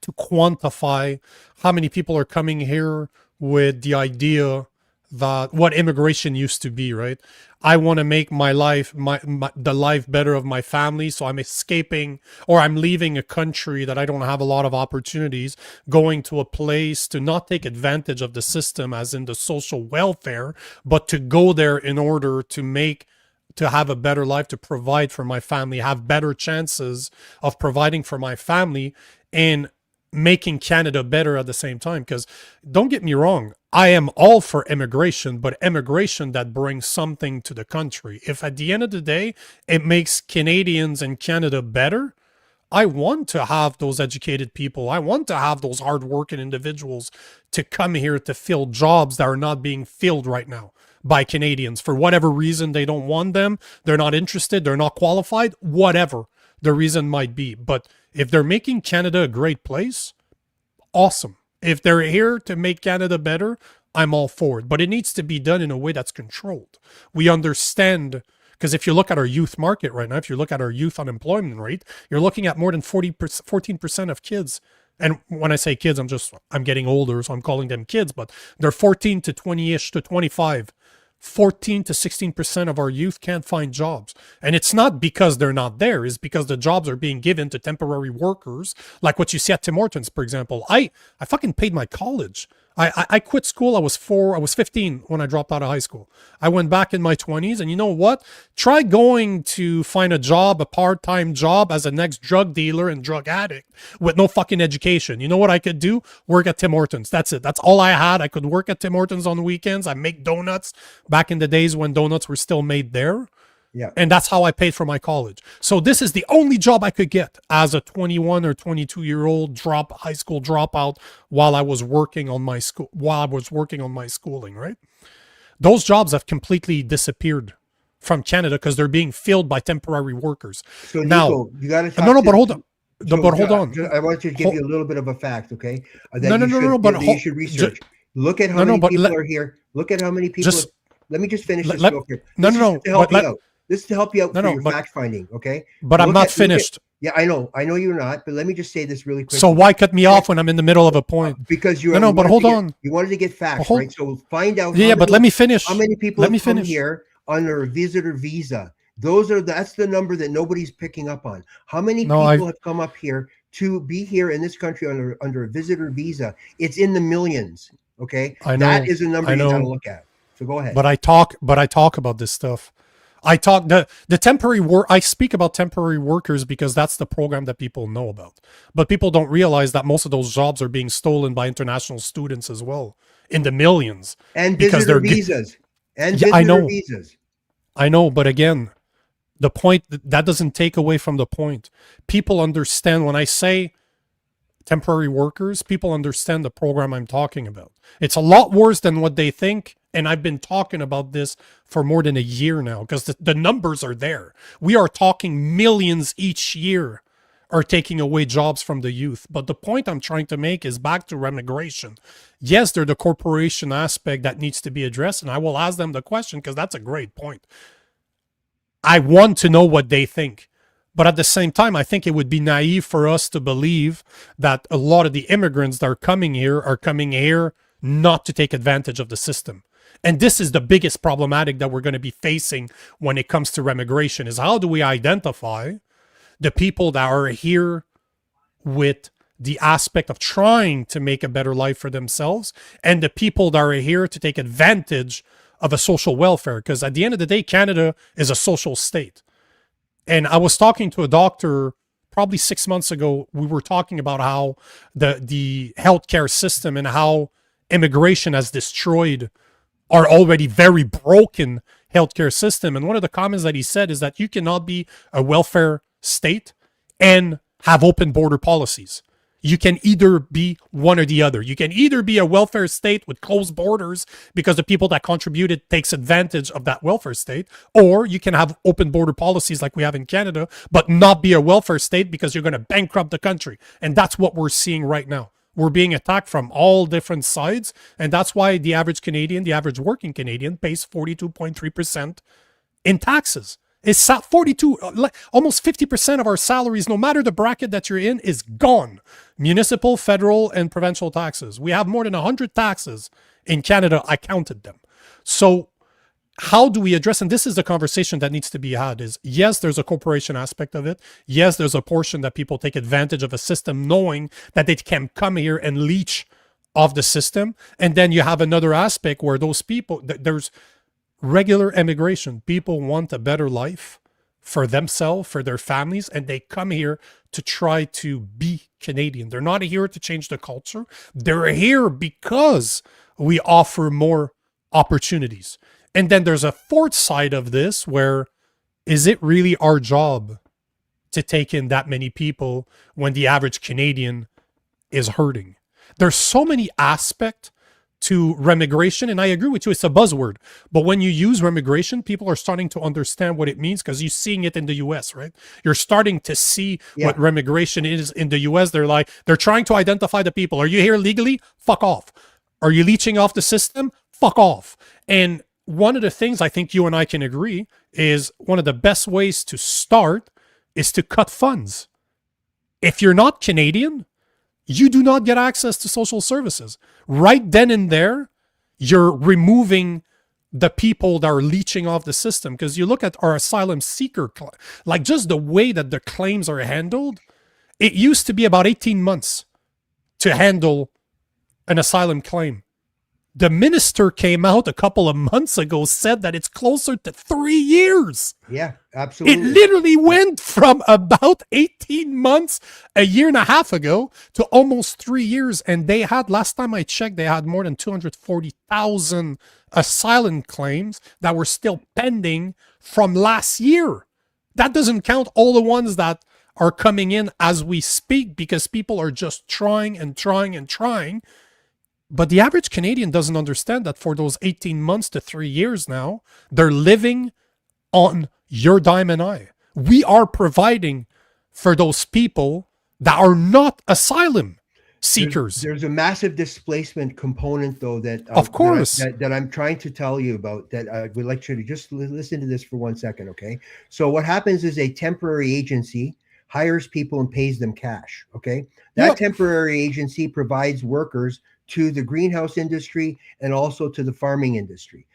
to quantify how many people are coming here with the idea that what immigration used to be, right? I want to make my life, the life better of my family, so I'm escaping, or I'm leaving a country that I don't have a lot of opportunities, going to a place to not take advantage of the system as in the social welfare, but to go there in order to have a better life, to provide for my family, have better chances of providing for my family, and making Canada better at the same time. Because don't get me wrong, I am all for immigration, but immigration that brings something to the country. If at the end of the day, it makes Canadians and Canada better, I want to have those educated people. I want to have those hardworking individuals to come here to fill jobs that are not being filled right now by Canadians. For whatever reason, they don't want them. They're not interested. They're not qualified. Whatever the reason might be. But if they're making Canada a great place, awesome. If they're here to make Canada better, I'm all for it. But it needs to be done in a way that's controlled. We understand, because if you look at our youth market right now, if you look at our youth unemployment rate, you're looking at more than 14% of kids. And when I say kids, I'm getting older, so I'm calling them kids, but they're 14 to 20-ish to 25. 14 to 16% of our youth can't find jobs. And it's not because they're not there, it's because the jobs are being given to temporary workers, like what you see at Tim Hortons, for example. I fucking paid my college. I quit school. I was 15 when I dropped out of high school. I went back in my 20s, and you know what? Try going to find a job, a part-time job as a next drug dealer and drug addict with no fucking education. You know what I could do? Work at Tim Hortons. That's it. That's all I had. I could work at Tim Hortons on the weekends. I make donuts back in the days when donuts were still made there. Yeah. And that's how I paid for my college. So this is the only job I could get as a 21 or 22-year-old high school dropout while I was working on my schooling, right? Those jobs have completely disappeared from Canada because they're being filled by temporary workers. So Nico, now, you got to no, but hold on. Hold on. I want you to give you a little bit of a fact, okay? But you should research. Look at how many people are here. Look at how many people. Let me just finish this real quick. This is to help you out for your fact finding, okay? But I'm not finished. Yeah, I know you're not. But let me just say this really quick. So why cut me off when I'm in the middle of a point? Because you. No, but hold on. You wanted to get facts, right? So find out. Yeah, but let me finish. How many people have come here under a visitor visa? That's the number that nobody's picking up on. How many people have come up here to be here in this country under a visitor visa? It's in the millions. Okay, I know. That is a number you got to look at. So go ahead. But I talk about this stuff. I talk the temporary work. I speak about temporary workers because that's the program that people know about. But people don't realize that most of those jobs are being stolen by international students as well, in the millions. And visitor visas. Visas. I know, but again, the point that doesn't take away from the point. People understand when I say temporary workers, people understand the program I'm talking about. It's a lot worse than what they think. And I've been talking about this for more than a year now because the numbers are there. We are talking millions each year are taking away jobs from the youth. But the point I'm trying to make is back to remigration. Yes, there's the corporation aspect that needs to be addressed. And I will ask them the question because that's a great point. I want to know what they think. But at the same time, I think it would be naive for us to believe that a lot of the immigrants that are coming here not to take advantage of the system. And this is the biggest problematic that we're going to be facing when it comes to remigration is how do we identify the people that are here with the aspect of trying to make a better life for themselves and the people that are here to take advantage of a social welfare? Because at the end of the day, Canada is a social state. And I was talking to a doctor probably 6 months ago. We were talking about how the healthcare system and how immigration has destroyed our already very broken healthcare system. And one of the comments that he said is that you cannot be a welfare state and have open border policies. You can either be one or the other. You can either be a welfare state with closed borders because the people that contributed takes advantage of that welfare state, or you can have open border policies like we have in Canada, but not be a welfare state because you're going to bankrupt the country. And that's what we're seeing right now. We're being attacked from all different sides. And that's why the average Canadian, the average working Canadian pays 42.3% in taxes. It's 42, almost 50% of our salaries, no matter the bracket that you're in, is gone. Municipal, federal, and provincial taxes. We have more than 100 taxes in Canada. I counted them. So how do we address, and this is the conversation that needs to be had, is yes, there's a corporation aspect of it. Yes, there's a portion that people take advantage of a system knowing that they can come here and leech off the system. And then you have another aspect where those people, there's regular immigration. People want a better life for themselves, for their families, and they come here to try to be Canadian. They're not here to change the culture. They're here because we offer more opportunities. And then there's a fourth side of this where, is it really our job to take in that many people when the average Canadian is hurting? There's so many aspects to remigration, and I agree with you, it's a buzzword. But when you use remigration, people are starting to understand what it means because you're seeing it in the US, right? You're starting to see what remigration is in the US. They're trying to identify the people. Are you here legally? Fuck off. Are you leeching off the system? Fuck off. And one of the things I think you and I can agree is one of the best ways to start is to cut funds. If you're not Canadian, you do not get access to social services. Right then and there, you're removing the people that are leeching off the system. Because you look at our asylum seeker, like just the way that the claims are handled, it used to be about 18 months to handle an asylum claim The minister came out a couple of months ago, said that it's closer to 3 years. Yeah, It absolutely. literally went from about 18 months, a year and a half ago, to almost 3 years. And they had, last time I checked, they had more than 240,000 asylum claims that were still pending from last year. That doesn't count all the ones that are coming in as we speak, because people are just trying and trying and trying. But the average Canadian doesn't understand that for those 18 months to 3 years now, they're living on your dime and I. We are providing for those people that are not asylum seekers. There's a massive displacement component, though, that Of course. that I'm trying to tell you about. That I would like you to just listen to this for 1 second, okay? So what happens is a temporary agency hires people and pays them cash, okay? That Yep. temporary agency provides workers to the greenhouse industry and also to the farming industry.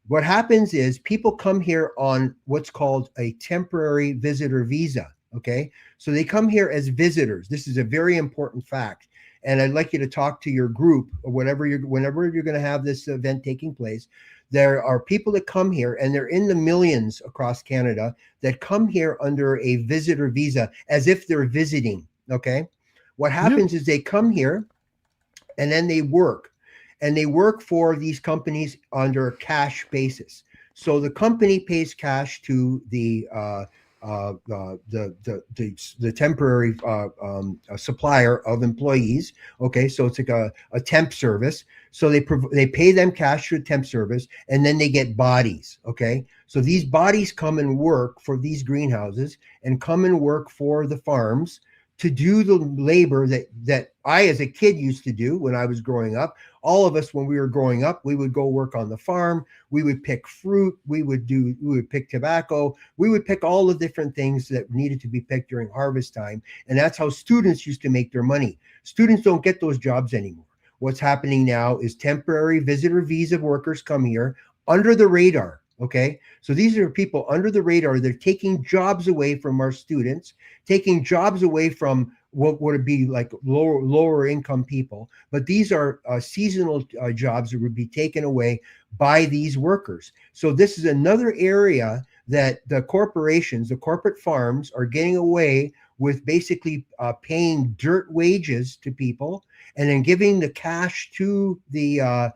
What happens is people come here on what's called a temporary visitor visa, okay? So they come here as visitors. This is a very important fact. And I'd like you to talk to your group or whenever you're going to have this event taking place. There are people that come here, and they're in the millions across Canada, that come here under a visitor visa as if they're visiting, okay? What happens is they come here and then they work. And they work for these companies under a cash basis. So the company pays cash to the temporary supplier of employees. Okay, so it's like a temp service. So they pay them cash through temp service, and then they get bodies. Okay, so these bodies come and work for these greenhouses and come and work for the farms to do the labor that I, as a kid, used to do when I was growing up. All of us, when we were growing up, we would go work on the farm. We would pick fruit. We would pick tobacco. We would pick all the different things that needed to be picked during harvest time. And that's how students used to make their money. Students don't get those jobs anymore. What's happening now is temporary visitor visa workers come here under the radar. Okay, so these are people under the radar. They're taking jobs away from our students, taking jobs away from what would be like lower income people. But these are seasonal jobs that would be taken away by these workers. So this is another area that the corporations, the corporate farms, are getting away with basically paying dirt wages to people and then giving the cash to the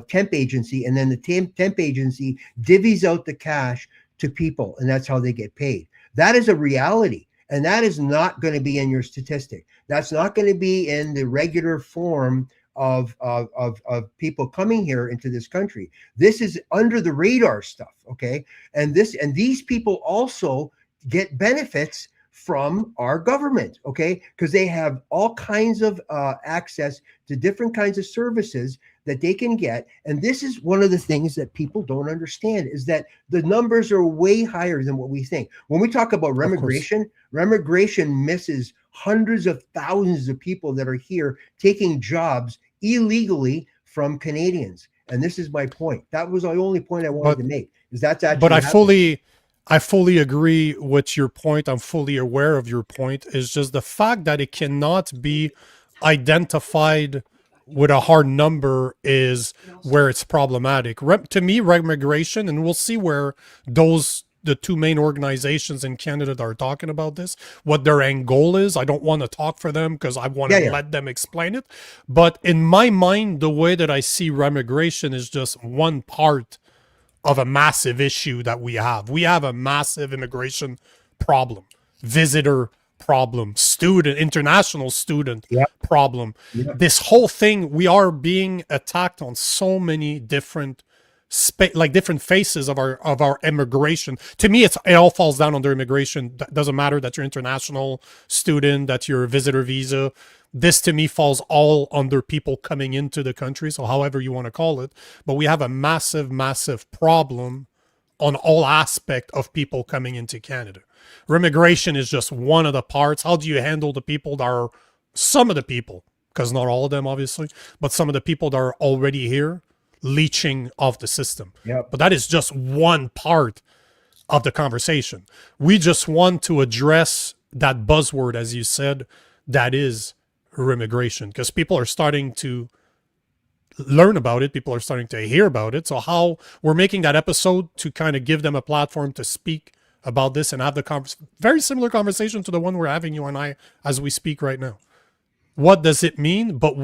temp agency, and then the temp agency divvies out the cash to people, and that's how they get paid. That is a reality, and that is not going to be in your statistic. That's not going to be in the regular form of people coming here into this country. This is under the radar stuff, okay? And these people also get benefits from our government, okay? Because they have all kinds of access to different kinds of services that they can get. And this is one of the things that people don't understand, is that the numbers are way higher than what we think. When we talk about remigration misses hundreds of thousands of people that are here taking jobs illegally from Canadians. And this is my point. That was the only point I wanted to make, is that's actually But happening. I fully agree with your point. I'm fully aware of your point. It's just the fact that it cannot be identified with a hard number is where it's problematic. To me, remigration, and we'll see where the two main organizations in Canada that are talking about this, what their end goal is. I don't want to talk for them because I want to let them explain it. But in my mind, the way that I see remigration is just one part of a massive issue that we have. We have a massive immigration problem, visitor problem, international student problem. This whole thing, we are being attacked on so many different different faces of our immigration. To me, it all falls down under immigration. It doesn't matter that you're international student, that you're a visitor visa. This to me falls all under people coming into the country, so however you want to call it. But we have a massive, massive problem on all aspect of people coming into Canada. Remigration is just one of the parts. How do you handle the people that are, some of the people, because not all of them obviously, but some of the people that are already here, leeching off the system. But that is just one part of the conversation. We just want to address that buzzword, as you said, that is remigration, because people are starting to learn about it. People are starting to hear about it. So how we're making that episode to kind of give them a platform to speak about this and have the very similar conversation to the one we're having, you and I, as we speak right now. What does it mean? But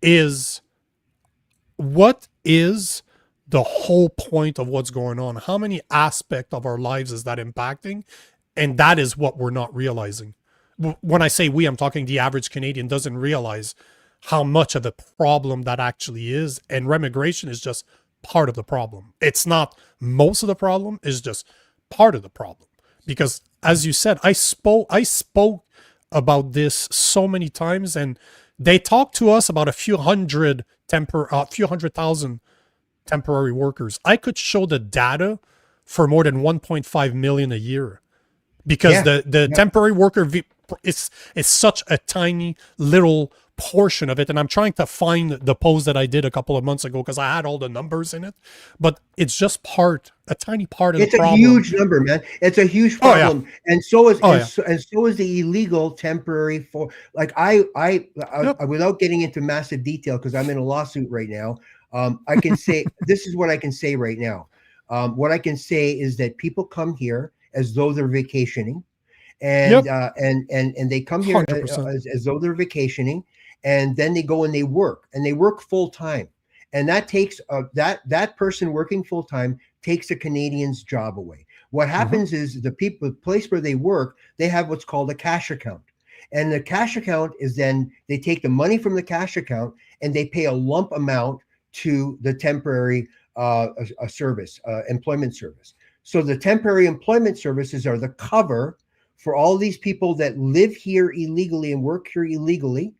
is what is the whole point of what's going on? How many aspects of our lives is that impacting? And that is what we're not realizing. When I say we, I'm talking the average Canadian doesn't realize how much of a problem that actually is. And remigration is just part of the problem. It's not most of the problem, it's just part of the problem. Because as you said, I spoke about this so many times, and they talked to us about a few hundred thousand temporary workers. I could show the data for more than 1.5 million a year, because the temporary worker is such a tiny little portion of it. And I'm trying to find the post that I did a couple of months ago because I had all the numbers in it, but it's just a tiny part of the problem. It's a huge number, man. It's a huge problem. Oh, yeah. And so is the illegal temporary for, like, I without getting into massive detail, because I'm in a lawsuit right now. I can say, this is what I can say right now. What I can say is that people come here as though they're vacationing, and they come here as though they're vacationing, and then they go and they work full time, and that takes that person working full time takes a Canadian's job away. What happens is the place where they work, they have what's called a cash account, and the cash account is then they take the money from the cash account and they pay a lump amount to the temporary employment service. So the temporary employment services are the cover for all these people that live here illegally and work here illegally,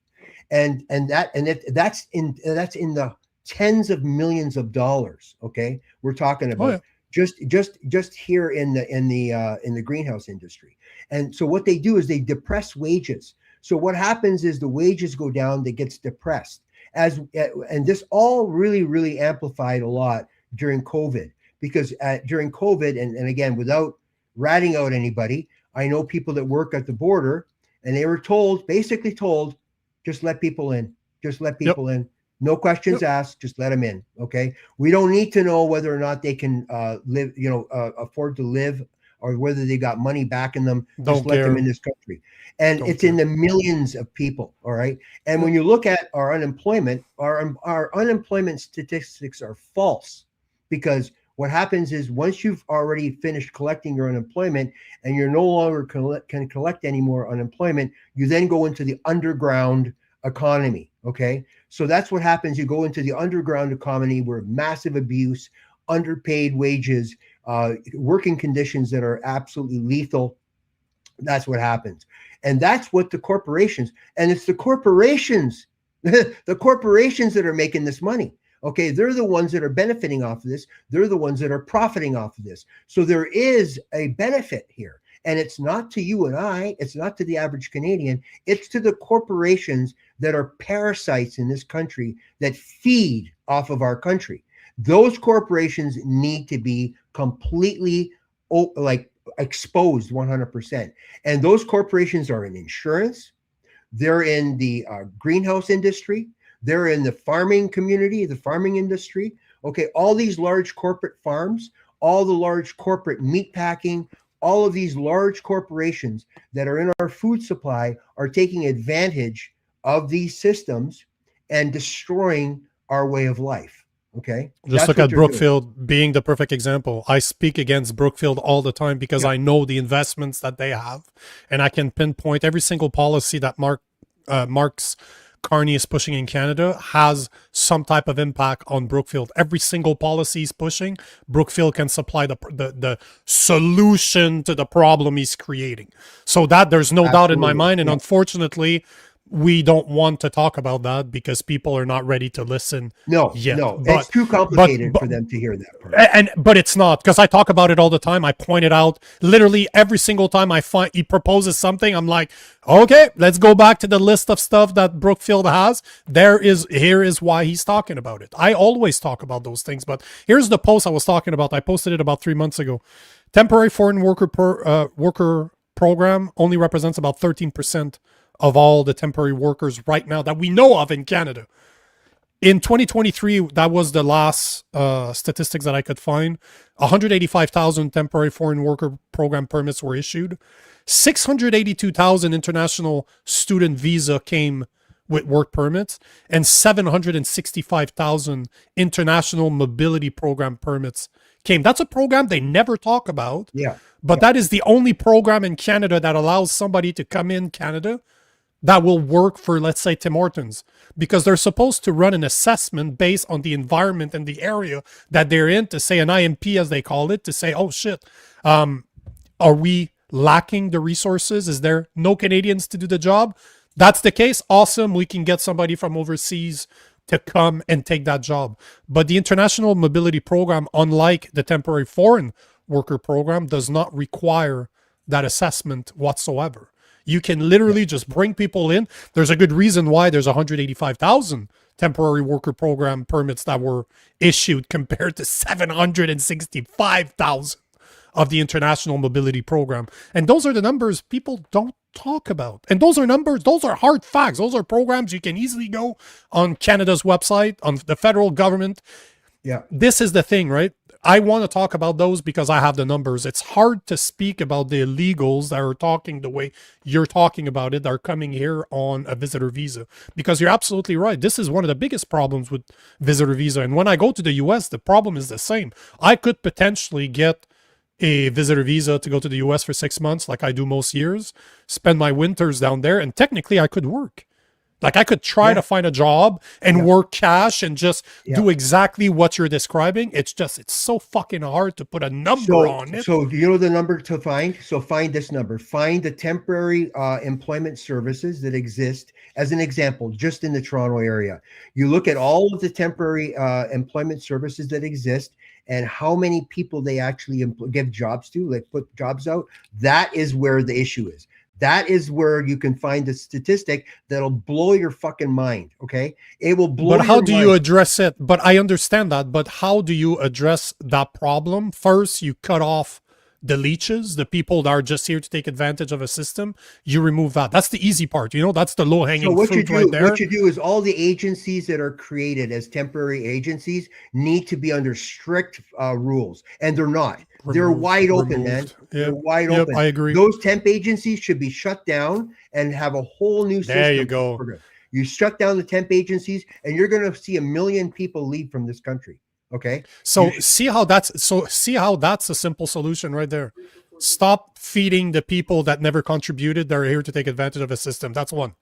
and that's in the tens of millions of dollars. Okay, we're talking about just here in the greenhouse industry. And so what they do is they depress wages. So what happens is the wages go down, they gets depressed. And this all really amplified a lot during COVID, because during COVID, and again, without ratting out anybody, I know people that work at the border, and they were basically told, just let people in, in. No questions asked, just let them in. Okay. We don't need to know whether or not they can afford to live, or whether they got money back in them. Just let them in this country. And it's in the millions of people. All right. And when you look at our unemployment, our unemployment statistics are false, because what happens is once you've already finished collecting your unemployment and you're no longer can collect any more unemployment, you then go into the underground economy. Okay. So that's what happens. You go into the underground economy where massive abuse, underpaid wages, working conditions that are absolutely lethal. That's what happens. And that's what the corporations, and it's the corporations, the corporations that are making this money. Okay, they're the ones that are benefiting off of this. They're the ones that are profiting off of this. So there is a benefit here. And it's not to you and I, it's not to the average Canadian, it's to the corporations that are parasites in this country that feed off of our country. Those corporations need to be completely exposed 100%. And those corporations are in insurance, they're in the greenhouse industry, they're in the farming community, the farming industry. Okay, all these large corporate farms, all the large corporate meat packing, all of these large corporations that are in our food supply are taking advantage of these systems and destroying our way of life. Okay. Just look at Brookfield being the perfect example. I speak against Brookfield all the time because I know the investments that they have, and I can pinpoint every single policy that Mark's Carney is pushing in Canada has some type of impact on Brookfield. Every single policy he's pushing, Brookfield can supply the solution to the problem he's creating. So that there's no doubt in my mind. And unfortunately, we don't want to talk about that because people are not ready to listen. No, it's too complicated for them to hear that. But it's not, because I talk about it all the time. I point it out literally every single time I find he proposes something. I'm like, okay, let's go back to the list of stuff that Brookfield has. Here is why he's talking about it. I always talk about those things, but here's the post I was talking about. I posted it about 3 months ago. Temporary foreign worker program only represents about 13% of all the temporary workers right now that we know of in Canada. In 2023, that was the last statistics that I could find. 185,000 temporary foreign worker program permits were issued. 682,000 international student visa came with work permits, and 765,000 international mobility program permits came. That's a program they never talk about. Yeah. But that is the only program in Canada that allows somebody to come in Canada that will work for, let's say, Tim Hortons, because they're supposed to run an assessment based on the environment and the area that they're in, to say an IMP, as they call it, to say, oh shit, are we lacking the resources? Is there no Canadians to do the job? That's the case. Awesome. We can get somebody from overseas to come and take that job. But the International Mobility Program, unlike the Temporary Foreign Worker Program, does not require that assessment whatsoever. You can literally just bring people in. There's a good reason why there's 185,000 temporary worker program permits that were issued compared to 765,000 of the International Mobility Program. And those are the numbers people don't talk about. And those are numbers, those are hard facts. Those are programs you can easily go on Canada's website, on the federal government. Yeah. This is the thing, right? I want to talk about those because I have the numbers. It's hard to speak about the illegals that are talking the way you're talking about it, that are coming here on a visitor visa, because you're absolutely right. This is one of the biggest problems with visitor visa. And when I go to the US, the problem is the same. I could potentially get a visitor visa to go to the US for 6 months, like I do most years, spend my winters down there, and technically I could work. Like I could try to find a job and work cash and just do exactly what you're describing. It's just, it's so fucking hard to put a number on it. So do you know the number to find? So find this number. Find the temporary employment services that exist, as an example, just in the Toronto area. You look at all of the temporary employment services that exist and how many people they actually give jobs to, like put jobs out. That is where the issue is. That is where you can find the statistic that'll blow your fucking mind. Okay, it will blow. But how do you address it? But I understand that. But how do you address that problem? First, you cut off the leeches, the people that are just here to take advantage of a system. You remove that. That's the easy part. You know, that's the low hanging fruit right there. What you do is all the agencies that are created as temporary agencies need to be under strict rules, and they're not. They're wide open, man. They're wide open. I agree. Those temp agencies should be shut down and have a whole new system. There you go. You shut down the temp agencies, and you're going to see 1 million people leave from this country. Okay. So see how that's a simple solution right there. Stop feeding the people that never contributed. They're here to take advantage of a system. That's one.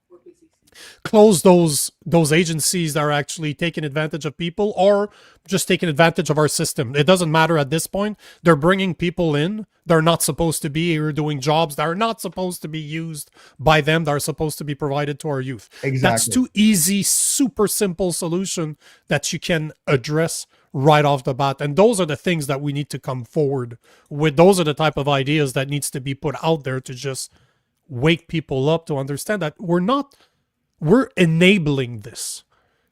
Close those agencies that are actually taking advantage of people or just taking advantage of our system. It doesn't matter at this point. They're bringing people in. They're not supposed to be here doing jobs that are not supposed to be used by them. That are supposed to be provided to our youth. Exactly. That's too easy, super simple solution that you can address right off the bat. And those are the things that we need to come forward with. Those are the type of ideas that needs to be put out there to just wake people up to understand that we're enabling this.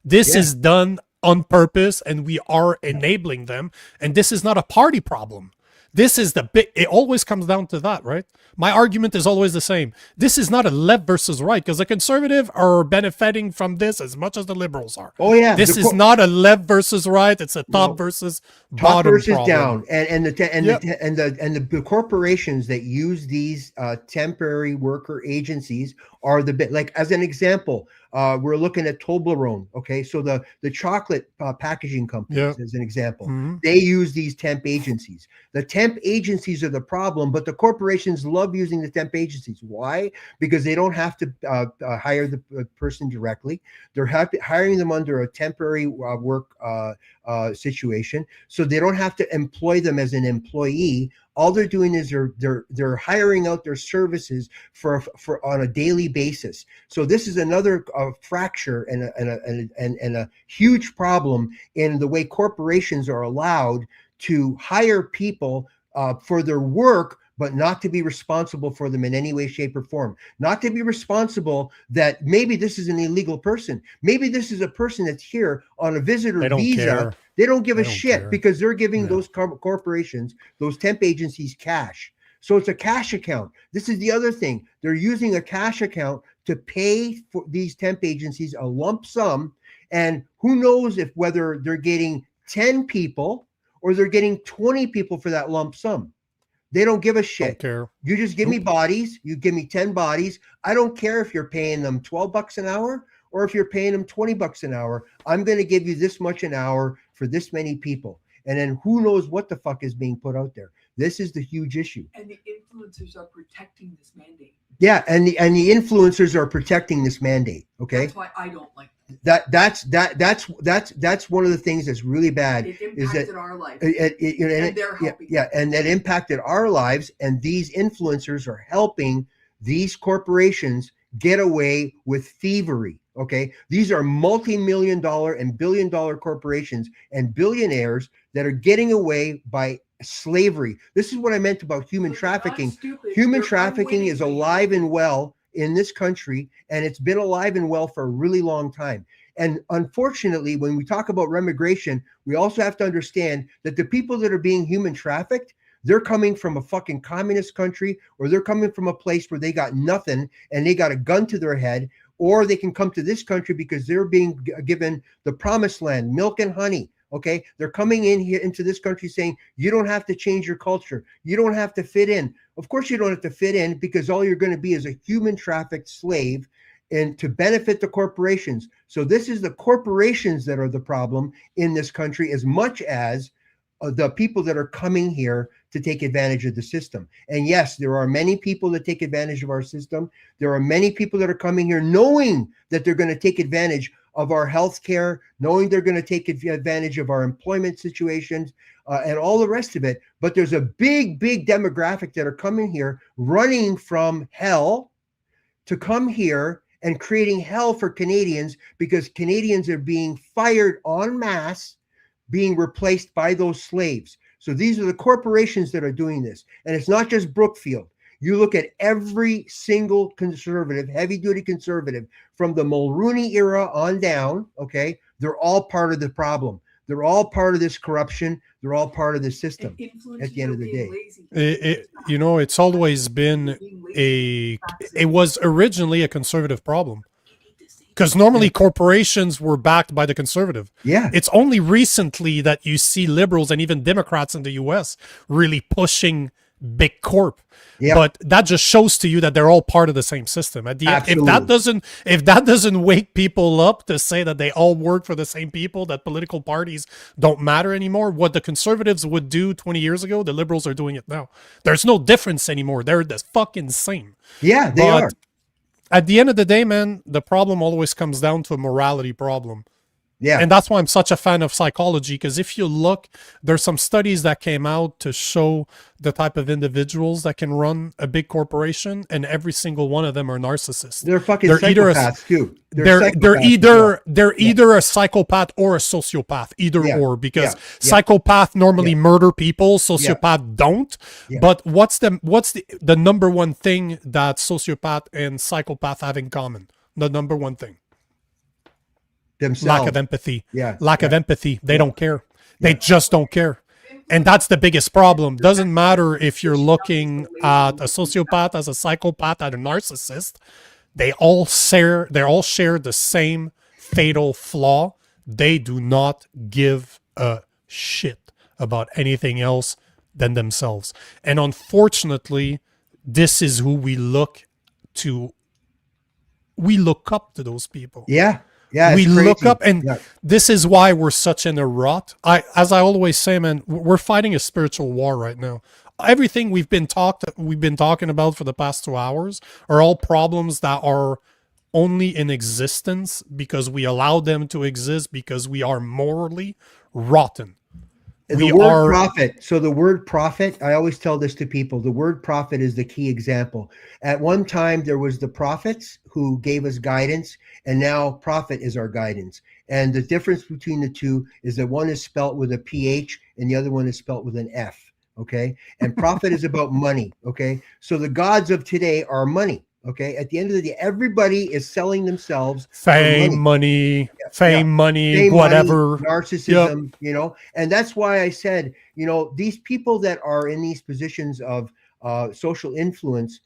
This is done on purpose, and we are enabling them. And this is not a party problem. This is it always comes down to that, right? My argument is always the same. This is not a left versus right, because the conservative are benefiting from this as much as the liberals are. Oh yeah. This is not a left versus right. It's a top versus bottom versus problem. Down. And the corporations that use these temporary worker agencies are like, as an example, we're looking at Toblerone. Okay, so the chocolate packaging companies, as an example, they use these temp agencies. The temp agencies are the problem, but the corporations love using the temp agencies. Why? Because they don't have to hire the person directly. They're hiring them under a temporary work situation, so they don't have to employ them as an employee. All they're doing is they're hiring out their services for on a daily basis. So this is another fracture and a huge problem in the way corporations are allowed to hire people for their work, but not to be responsible for them in any way, shape, or form. Not to be responsible that maybe this is an illegal person. Maybe this is a person that's here on a visitor visa. Care. They don't give a shit because they're giving those corporations, those temp agencies, cash. So it's a cash account. This is the other thing. They're using a cash account to pay for these temp agencies a lump sum, And who knows if whether they're getting 10 people or they're getting 20 people for that lump sum. They don't give a Don't shit. care. You just give me Nope. bodies. You give me 10 bodies. I don't care if you're paying them $12 an hour or if you're paying them $20 an hour. I'm going to give you this much an hour for this many people. And then who knows what the fuck is being put out there. This is the huge issue. And the influencers are protecting this mandate. Yeah, and the influencers are protecting this mandate. Okay, That's why I don't like that's one of the things that's really bad. it. It Is that impacted our life. and they're helping. yeah, and that impacted our lives. And these influencers are helping these corporations get away with thievery. Okay, these are multi-million-dollar and billion-dollar corporations and billionaires that are getting away by slavery. This is what I meant about human But they're not trafficking. stupid. Human They're trafficking is unwittingly- alive and well in this country, and it's been alive and well for a really long time. And unfortunately, when we talk about remigration, we also have to understand that the people that are being human trafficked, they're coming from a fucking communist country, or they're coming from a place where they got nothing and they got a gun to their head, or they can come to this country because they're being given the promised land, milk and honey. Okay, they're coming in here into this country saying you don't have to change your culture, you don't have to fit in. Of course you don't have to fit in, because all you're going to be is a human trafficked slave, and to benefit the corporations. So this is the corporations that are the problem in this country, as much as the people that are coming here to take advantage of the system. And yes, there are many people that take advantage of our system. There are many people that are coming here knowing that they're going to take advantage of our health care, knowing they're going to take advantage of our employment situations, and all the rest of it. But there's a big demographic that are coming here running from hell to come here and creating hell for Canadians, because Canadians are being fired en masse, being replaced by those slaves. So these are the corporations that are doing this. And it's not just Brookfield. You look at every single conservative, heavy-duty conservative, from the Mulrooney era on down, okay? They're all part of the problem. They're all part of this corruption. They're all part of the system at the end of the day. It's always been it was originally a conservative problem. Because normally corporations were backed by the conservative. Yeah. It's only recently that you see liberals and even Democrats in the US really pushing big corp. Yeah. But that just shows to you that they're all part of the same system. At the end, Absolutely. if that doesn't wake people up to say that they all work for the same people, that political parties don't matter anymore, what the conservatives would do 20 years ago, the liberals are doing it now. There's no difference anymore. They're the fucking same. Yeah, they are. At the end of the day, man, the problem always comes down to a morality problem. Yeah. And that's why I'm such a fan of psychology, because if you look, there's some studies that came out to show the type of individuals that can run a big corporation, and every single one of them are narcissists. They're fucking either psychopaths too. They're either a psychopath or a sociopath, either Yeah. or, because Yeah. psychopath normally murder people, sociopath don't. Yeah. But what's the number one thing that sociopath and psychopath have in common? The number one thing. Themselves. Lack of empathy. Yeah. Lack of empathy. They don't care. They just don't care. And that's the biggest problem. Doesn't matter if you're looking at a sociopath, as a psychopath, at a narcissist. They all share the same fatal flaw. They do not give a shit about anything else than themselves. And unfortunately, this is who we look to. We look up to those people. Yeah. Yeah. We it's look crazy. up, and Yeah. this is why we're such in a rut. As I always say, man, we're fighting a spiritual war right now. Everything we've been talking about for the past 2 hours are all problems that are only in existence because we allow them to exist, because we are morally rotten. The word prophet. So the word prophet, I always tell this to people, the word prophet is the key example. At one time, there was the prophets who gave us guidance, and now prophet is our guidance. And the difference between the two is that one is spelt with a PH and the other one is spelt with an F. Okay. And prophet is about money. Okay. So the gods of today are money. Okay. At the end of the day, everybody is selling themselves Fame, money, whatever. Narcissism, and that's why I said, these people that are in these positions of social influence,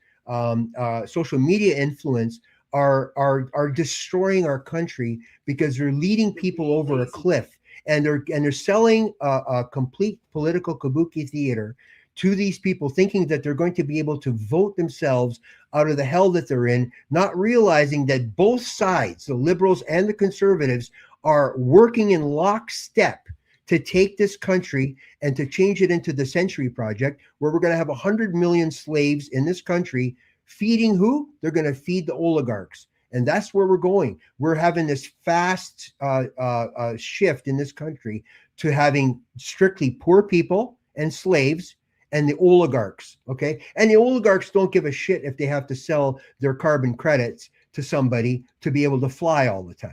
social media influence, are destroying our country because they're leading people over a cliff, and they're selling a complete political kabuki theater to these people, thinking that they're going to be able to vote themselves out of the hell that they're in, not realizing that both sides, the liberals and the conservatives, are working in lockstep to take this country and to change it into the Century Project, where we're going to have 100 million slaves in this country, feeding who? They're going to feed the oligarchs. And that's where we're going. We're having this fast shift in this country to having strictly poor people and slaves and the oligarchs, okay? And the oligarchs don't give a shit if they have to sell their carbon credits to somebody to be able to fly all the time.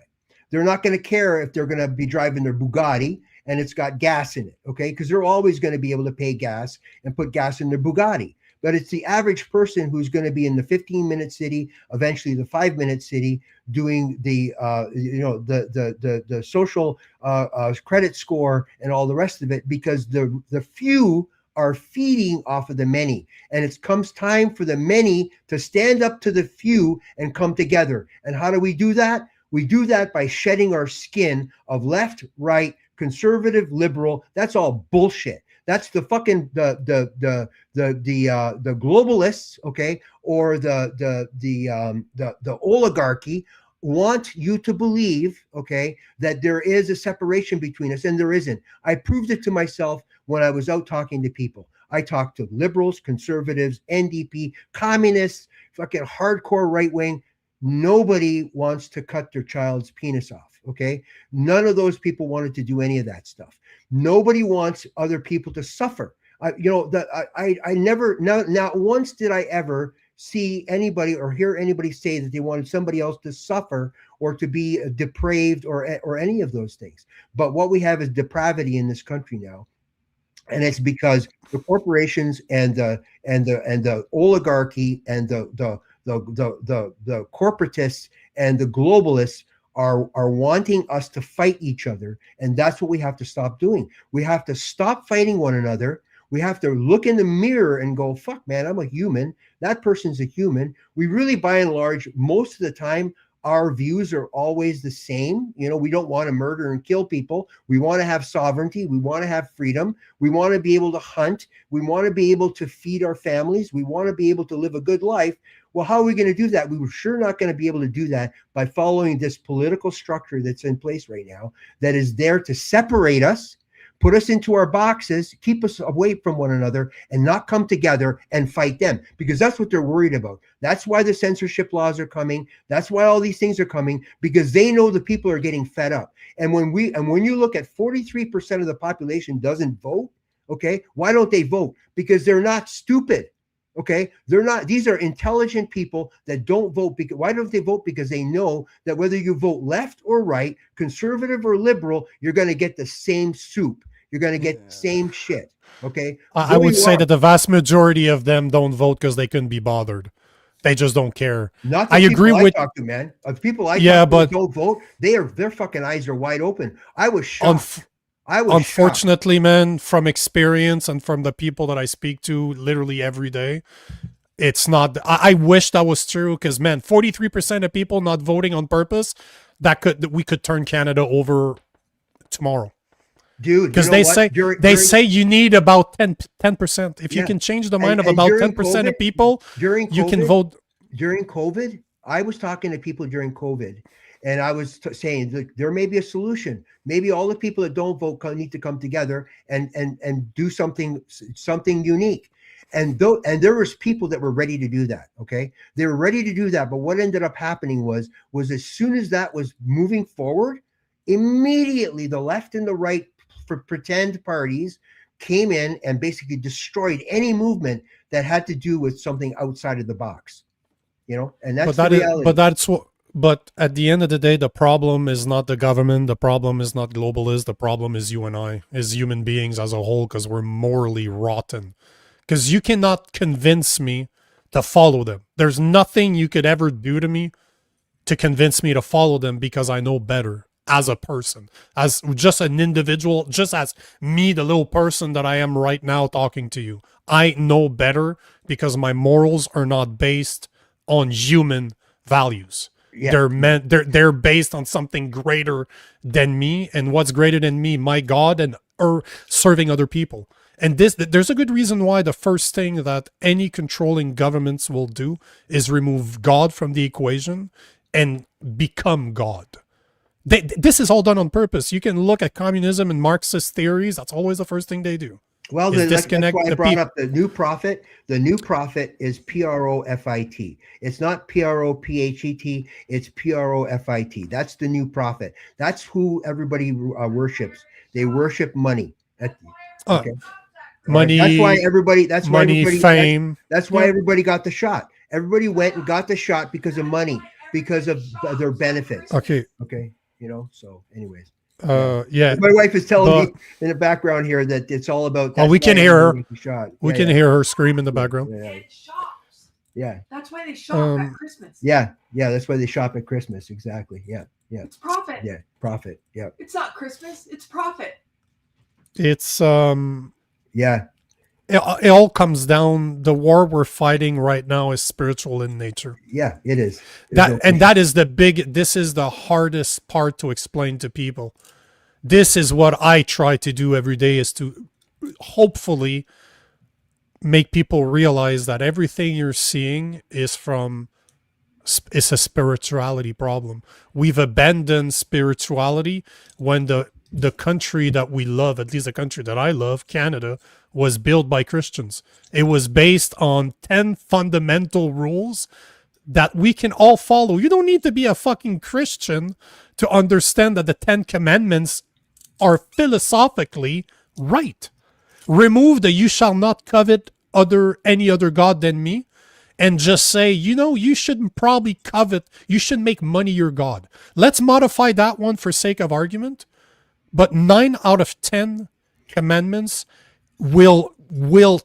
They're not going to care if they're going to be driving their Bugatti and it's got gas in it, okay? Because they're always going to be able to pay gas and put gas in their Bugatti. But it's the average person who's going to be in the 15-minute city, eventually the 5-minute city, doing the the social credit score and all the rest of it, because the few are feeding off of the many. And it comes time for the many to stand up to the few and come together. And how do we do that? We do that by shedding our skin of left, right, conservative, liberal. That's all bullshit. That's the fucking the globalists, okay, or the oligarchy want you to believe, okay, that there is a separation between us, and there isn't. I proved it to myself when I was out talking to people. I talked to liberals, conservatives, NDP, communists, fucking hardcore right wing. Nobody wants to cut their child's penis off, okay? None of those people wanted to do any of that stuff. Nobody wants other people to suffer. I never, not once did I ever see anybody or hear anybody say that they wanted somebody else to suffer or to be depraved or any of those things. But what we have is depravity in this country now. And it's because the corporations and the oligarchy and the corporatists and the globalists are wanting us to fight each other. And that's what we have to stop doing. We have to stop fighting one another. We have to look in the mirror and go, fuck, man, I'm a human. That person's a human. We really, by and large, most of the time, our views are always the same. You know, we don't want to murder and kill people. We want to have sovereignty. We want to have freedom. We want to be able to hunt. We want to be able to feed our families. We want to be able to live a good life. Well, how are we going to do that? We were sure not going to be able to do that by following this political structure that's in place right now that is there to separate us, put us into our boxes, keep us away from one another, and not come together and fight them, because that's what they're worried about. That's why the censorship laws are coming. That's why all these things are coming, because they know the people are getting fed up. And when you look at 43% of the population doesn't vote, okay, why don't they vote? Because they're not stupid. Okay, they're not. These are intelligent people that don't vote. Because why don't they vote? Because they know that whether you vote left or right, conservative or liberal, you're going to get the same soup. You're going to get the same shit. Okay, I would say that the vast majority of them don't vote because they couldn't be bothered. They just don't care. Not the I agree people with I talk to, man. Of people I yeah, talk but to don't vote. Their fucking eyes are wide open. I was shocked. Unfortunately, man, from experience and from the people that I speak to literally every day, it's not. I wish that was true, because, man, 43% of people not voting on purpose, we could turn Canada over tomorrow. Dude, because they say you need about 10%. If you can change the mind of about 10% of people, you can vote. During COVID, I was talking to people during COVID, and I was saying, look, there may be a solution. Maybe all the people that don't vote need to come together and do something unique. And there was people that were ready to do that. Okay, they were ready to do that. But what ended up happening was as soon as that was moving forward, immediately the left and the right for pretend parties came in and basically destroyed any movement that had to do with something outside of the box. You know, and that's the reality. But at the end of the day, the problem is not the government. The problem is not globalists. The problem is you and I, as human beings as a whole, because we're morally rotten. Because you cannot convince me to follow them. There's nothing you could ever do to me to convince me to follow them, because I know better as a person, as just an individual, just as me, the little person that I am right now talking to you. I know better, because my morals are not based on human values. Yeah. They're based on something greater than me, and what's greater than me, my God, and or serving other people. And there's a good reason why the first thing that any controlling governments will do is remove God from the equation and become God. This is all done on purpose. You can look at communism and Marxist theories. That's always the first thing they do. Well, Is that's disconnect why I the brought people. up the new prophet. The new prophet is PROFIT. It's not PROPHET. It's PROFIT. That's the new prophet. That's who everybody worships. They worship money. Okay. All right? Money, That's why everybody. That's why money, everybody. fame. That's why Yep. everybody got the shot. Everybody went and got the shot because of money, because of their benefits. Okay. Okay. So anyways. Yeah. My wife is telling But- me in the background here that it's all about. Oh, we can hear her. Shot. We can hear her scream in the background. It shops. Yeah. That's why they shop at Christmas. Yeah. That's why they shop at Christmas. Exactly. Yeah. It's profit. Yeah. Profit. Yeah. It's not Christmas. It's profit. It's Yeah. it all comes down. The war we're fighting right now is spiritual in nature. Yeah. It is. That is this is the hardest part to explain to people. This is what I try to do every day, is to hopefully make people realize that everything you're seeing is it's a spirituality problem. We've abandoned spirituality when the country that we love, at least the country that I love, Canada, was built by Christians. It was based on 10 fundamental rules that we can all follow. You don't need to be a fucking Christian to understand that the 10 commandments are philosophically right. Remove the "you shall not covet any other god than me," and just say, you shouldn't probably covet, you should make money your god. Let's modify that one for sake of argument. But 9 out of 10 commandments will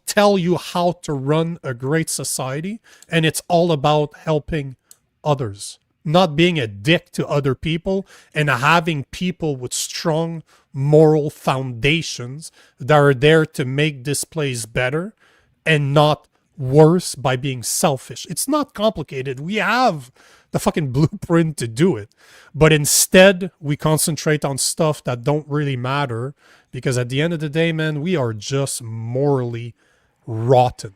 tell you how to run a great society, and it's all about helping others, not being a dick to other people, and having people with strong moral foundations that are there to make this place better and not worse by being selfish. It's not complicated. We have the fucking blueprint to do it. But instead, we concentrate on stuff that don't really matter, because at the end of the day, man, we are just morally rotten.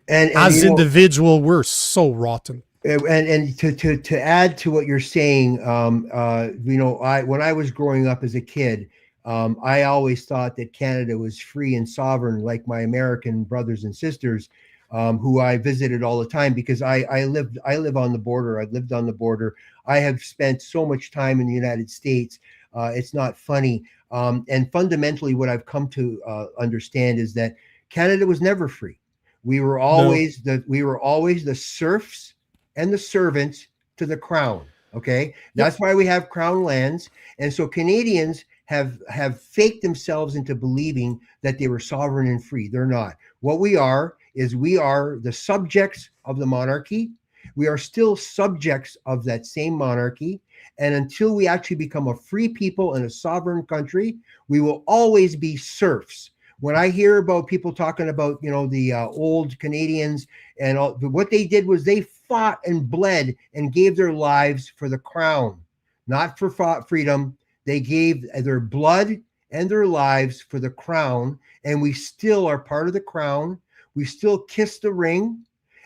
And as individual, we're so rotten. And to add to what you're saying, when I was growing up as a kid, I always thought that Canada was free and sovereign, like my American brothers and sisters, who I visited all the time, because I live on the border. I've lived on the border. I have spent so much time in the United States. It's not funny. And fundamentally, what I've come to understand is that Canada was never free. We were always the serfs and the servants to the crown. Okay, that's why we have crown lands. And so Canadians have faked themselves into believing that they were sovereign and free. They're not. What we are is we are the subjects of the monarchy. We are still subjects of that same monarchy. And until we actually become a free people and a sovereign country, we will always be serfs. When I hear about people talking about, the old Canadians and all, what they did was they fought and bled and gave their lives for the crown, not for freedom. They gave their blood and their lives for the crown, and we still are part of the crown. We still kiss the ring,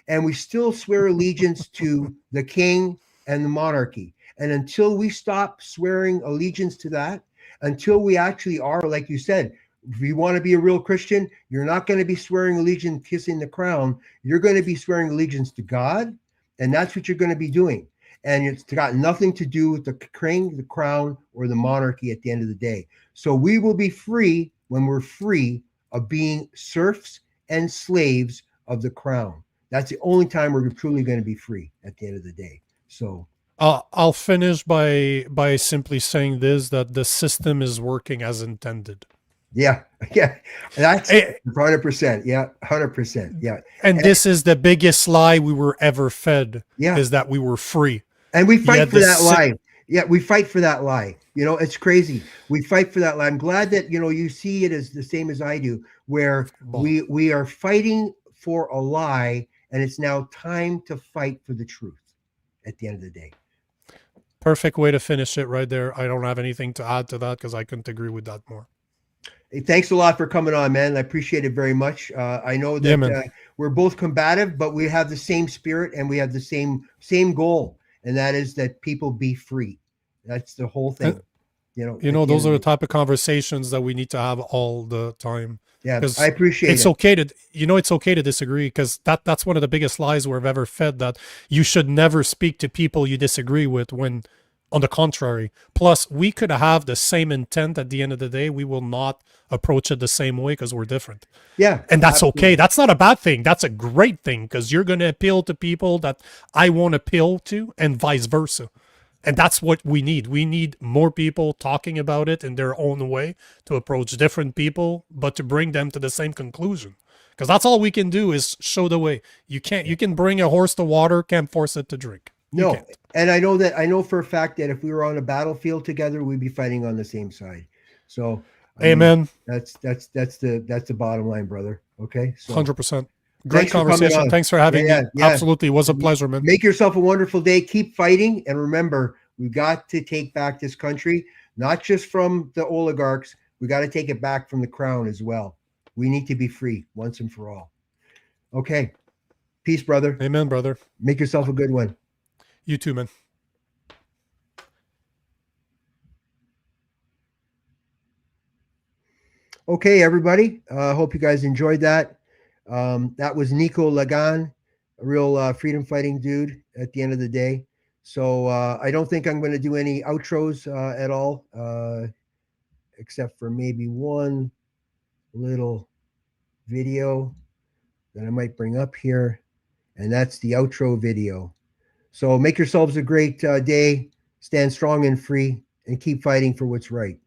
and we still swear allegiance to the king and the monarchy. And until we stop swearing allegiance to that, until we actually are, like you said, if you want to be a real Christian, you're not going to be swearing allegiance, kissing the crown. You're going to be swearing allegiance to God, and that's what you're going to be doing. And it's got nothing to do with the king, the crown, or the monarchy at the end of the day. So we will be free when we're free of being serfs and slaves of the crown. That's the only time we're truly going to be free at the end of the day. So I'll finish by simply saying this, that the system is working as intended. Yeah. That's 100%. Yeah, 100%. Yeah. And this is the biggest lie we were ever fed, Yeah. is that we were free. And we fight for that lie. Yeah, we fight for that lie. It's crazy. We fight for that lie. I'm glad that, you see it as the same as I do, where we are fighting for a lie, and it's now time to fight for the truth. at the end of the day. Perfect way to finish it right there. I don't have anything to add to that because I couldn't agree with that more. Hey, thanks a lot for coming on, man. I appreciate it very much. I know Yeah, that man. we're both combative, but we have the same spirit and we have the same goal, and that is that people be free. That's the whole thing. You know, those are the type of conversations that we need to have all the time. Yeah, Because I appreciate it's it. okay to, it's okay to disagree, because that's one of the biggest lies we've ever fed, that you should never speak to people you disagree with, when on the contrary. Plus, we could have the same intent at the end of the day. We will not approach it the same way because we're different. Yeah. And that's absolutely. okay. That's not a bad thing. That's a great thing, because you're going to appeal to people that I won't appeal to, and vice versa. And that's what we need. We need more people talking about it in their own way to approach different people, but to bring them to the same conclusion. Because that's all we can do is show the way. You can bring a horse to water, can't force it to drink. You No. can't. And I know for a fact that if we were on a battlefield together, we'd be fighting on the same side. So Amen. That's the bottom line, brother. Okay. So 100%. Great thanks for coming conversation. on. Thanks for having Yeah, me. yeah. Absolutely. It was a pleasure, man. Make yourself a wonderful day. Keep fighting. And remember, we got to take back this country, not just from the oligarchs. We got to take it back from the crown as well. We need to be free once and for all. Okay. Peace, brother. Amen, brother. Make yourself a good one. You too, man. Okay, everybody. Hope you guys enjoyed that. That was Nico Lagan, a real freedom fighting dude at the end of the day. So I don't think I'm going to do any outros at all, except for maybe one little video that I might bring up here. And that's the outro video. So make yourselves a great day. Stand strong and free, and keep fighting for what's right.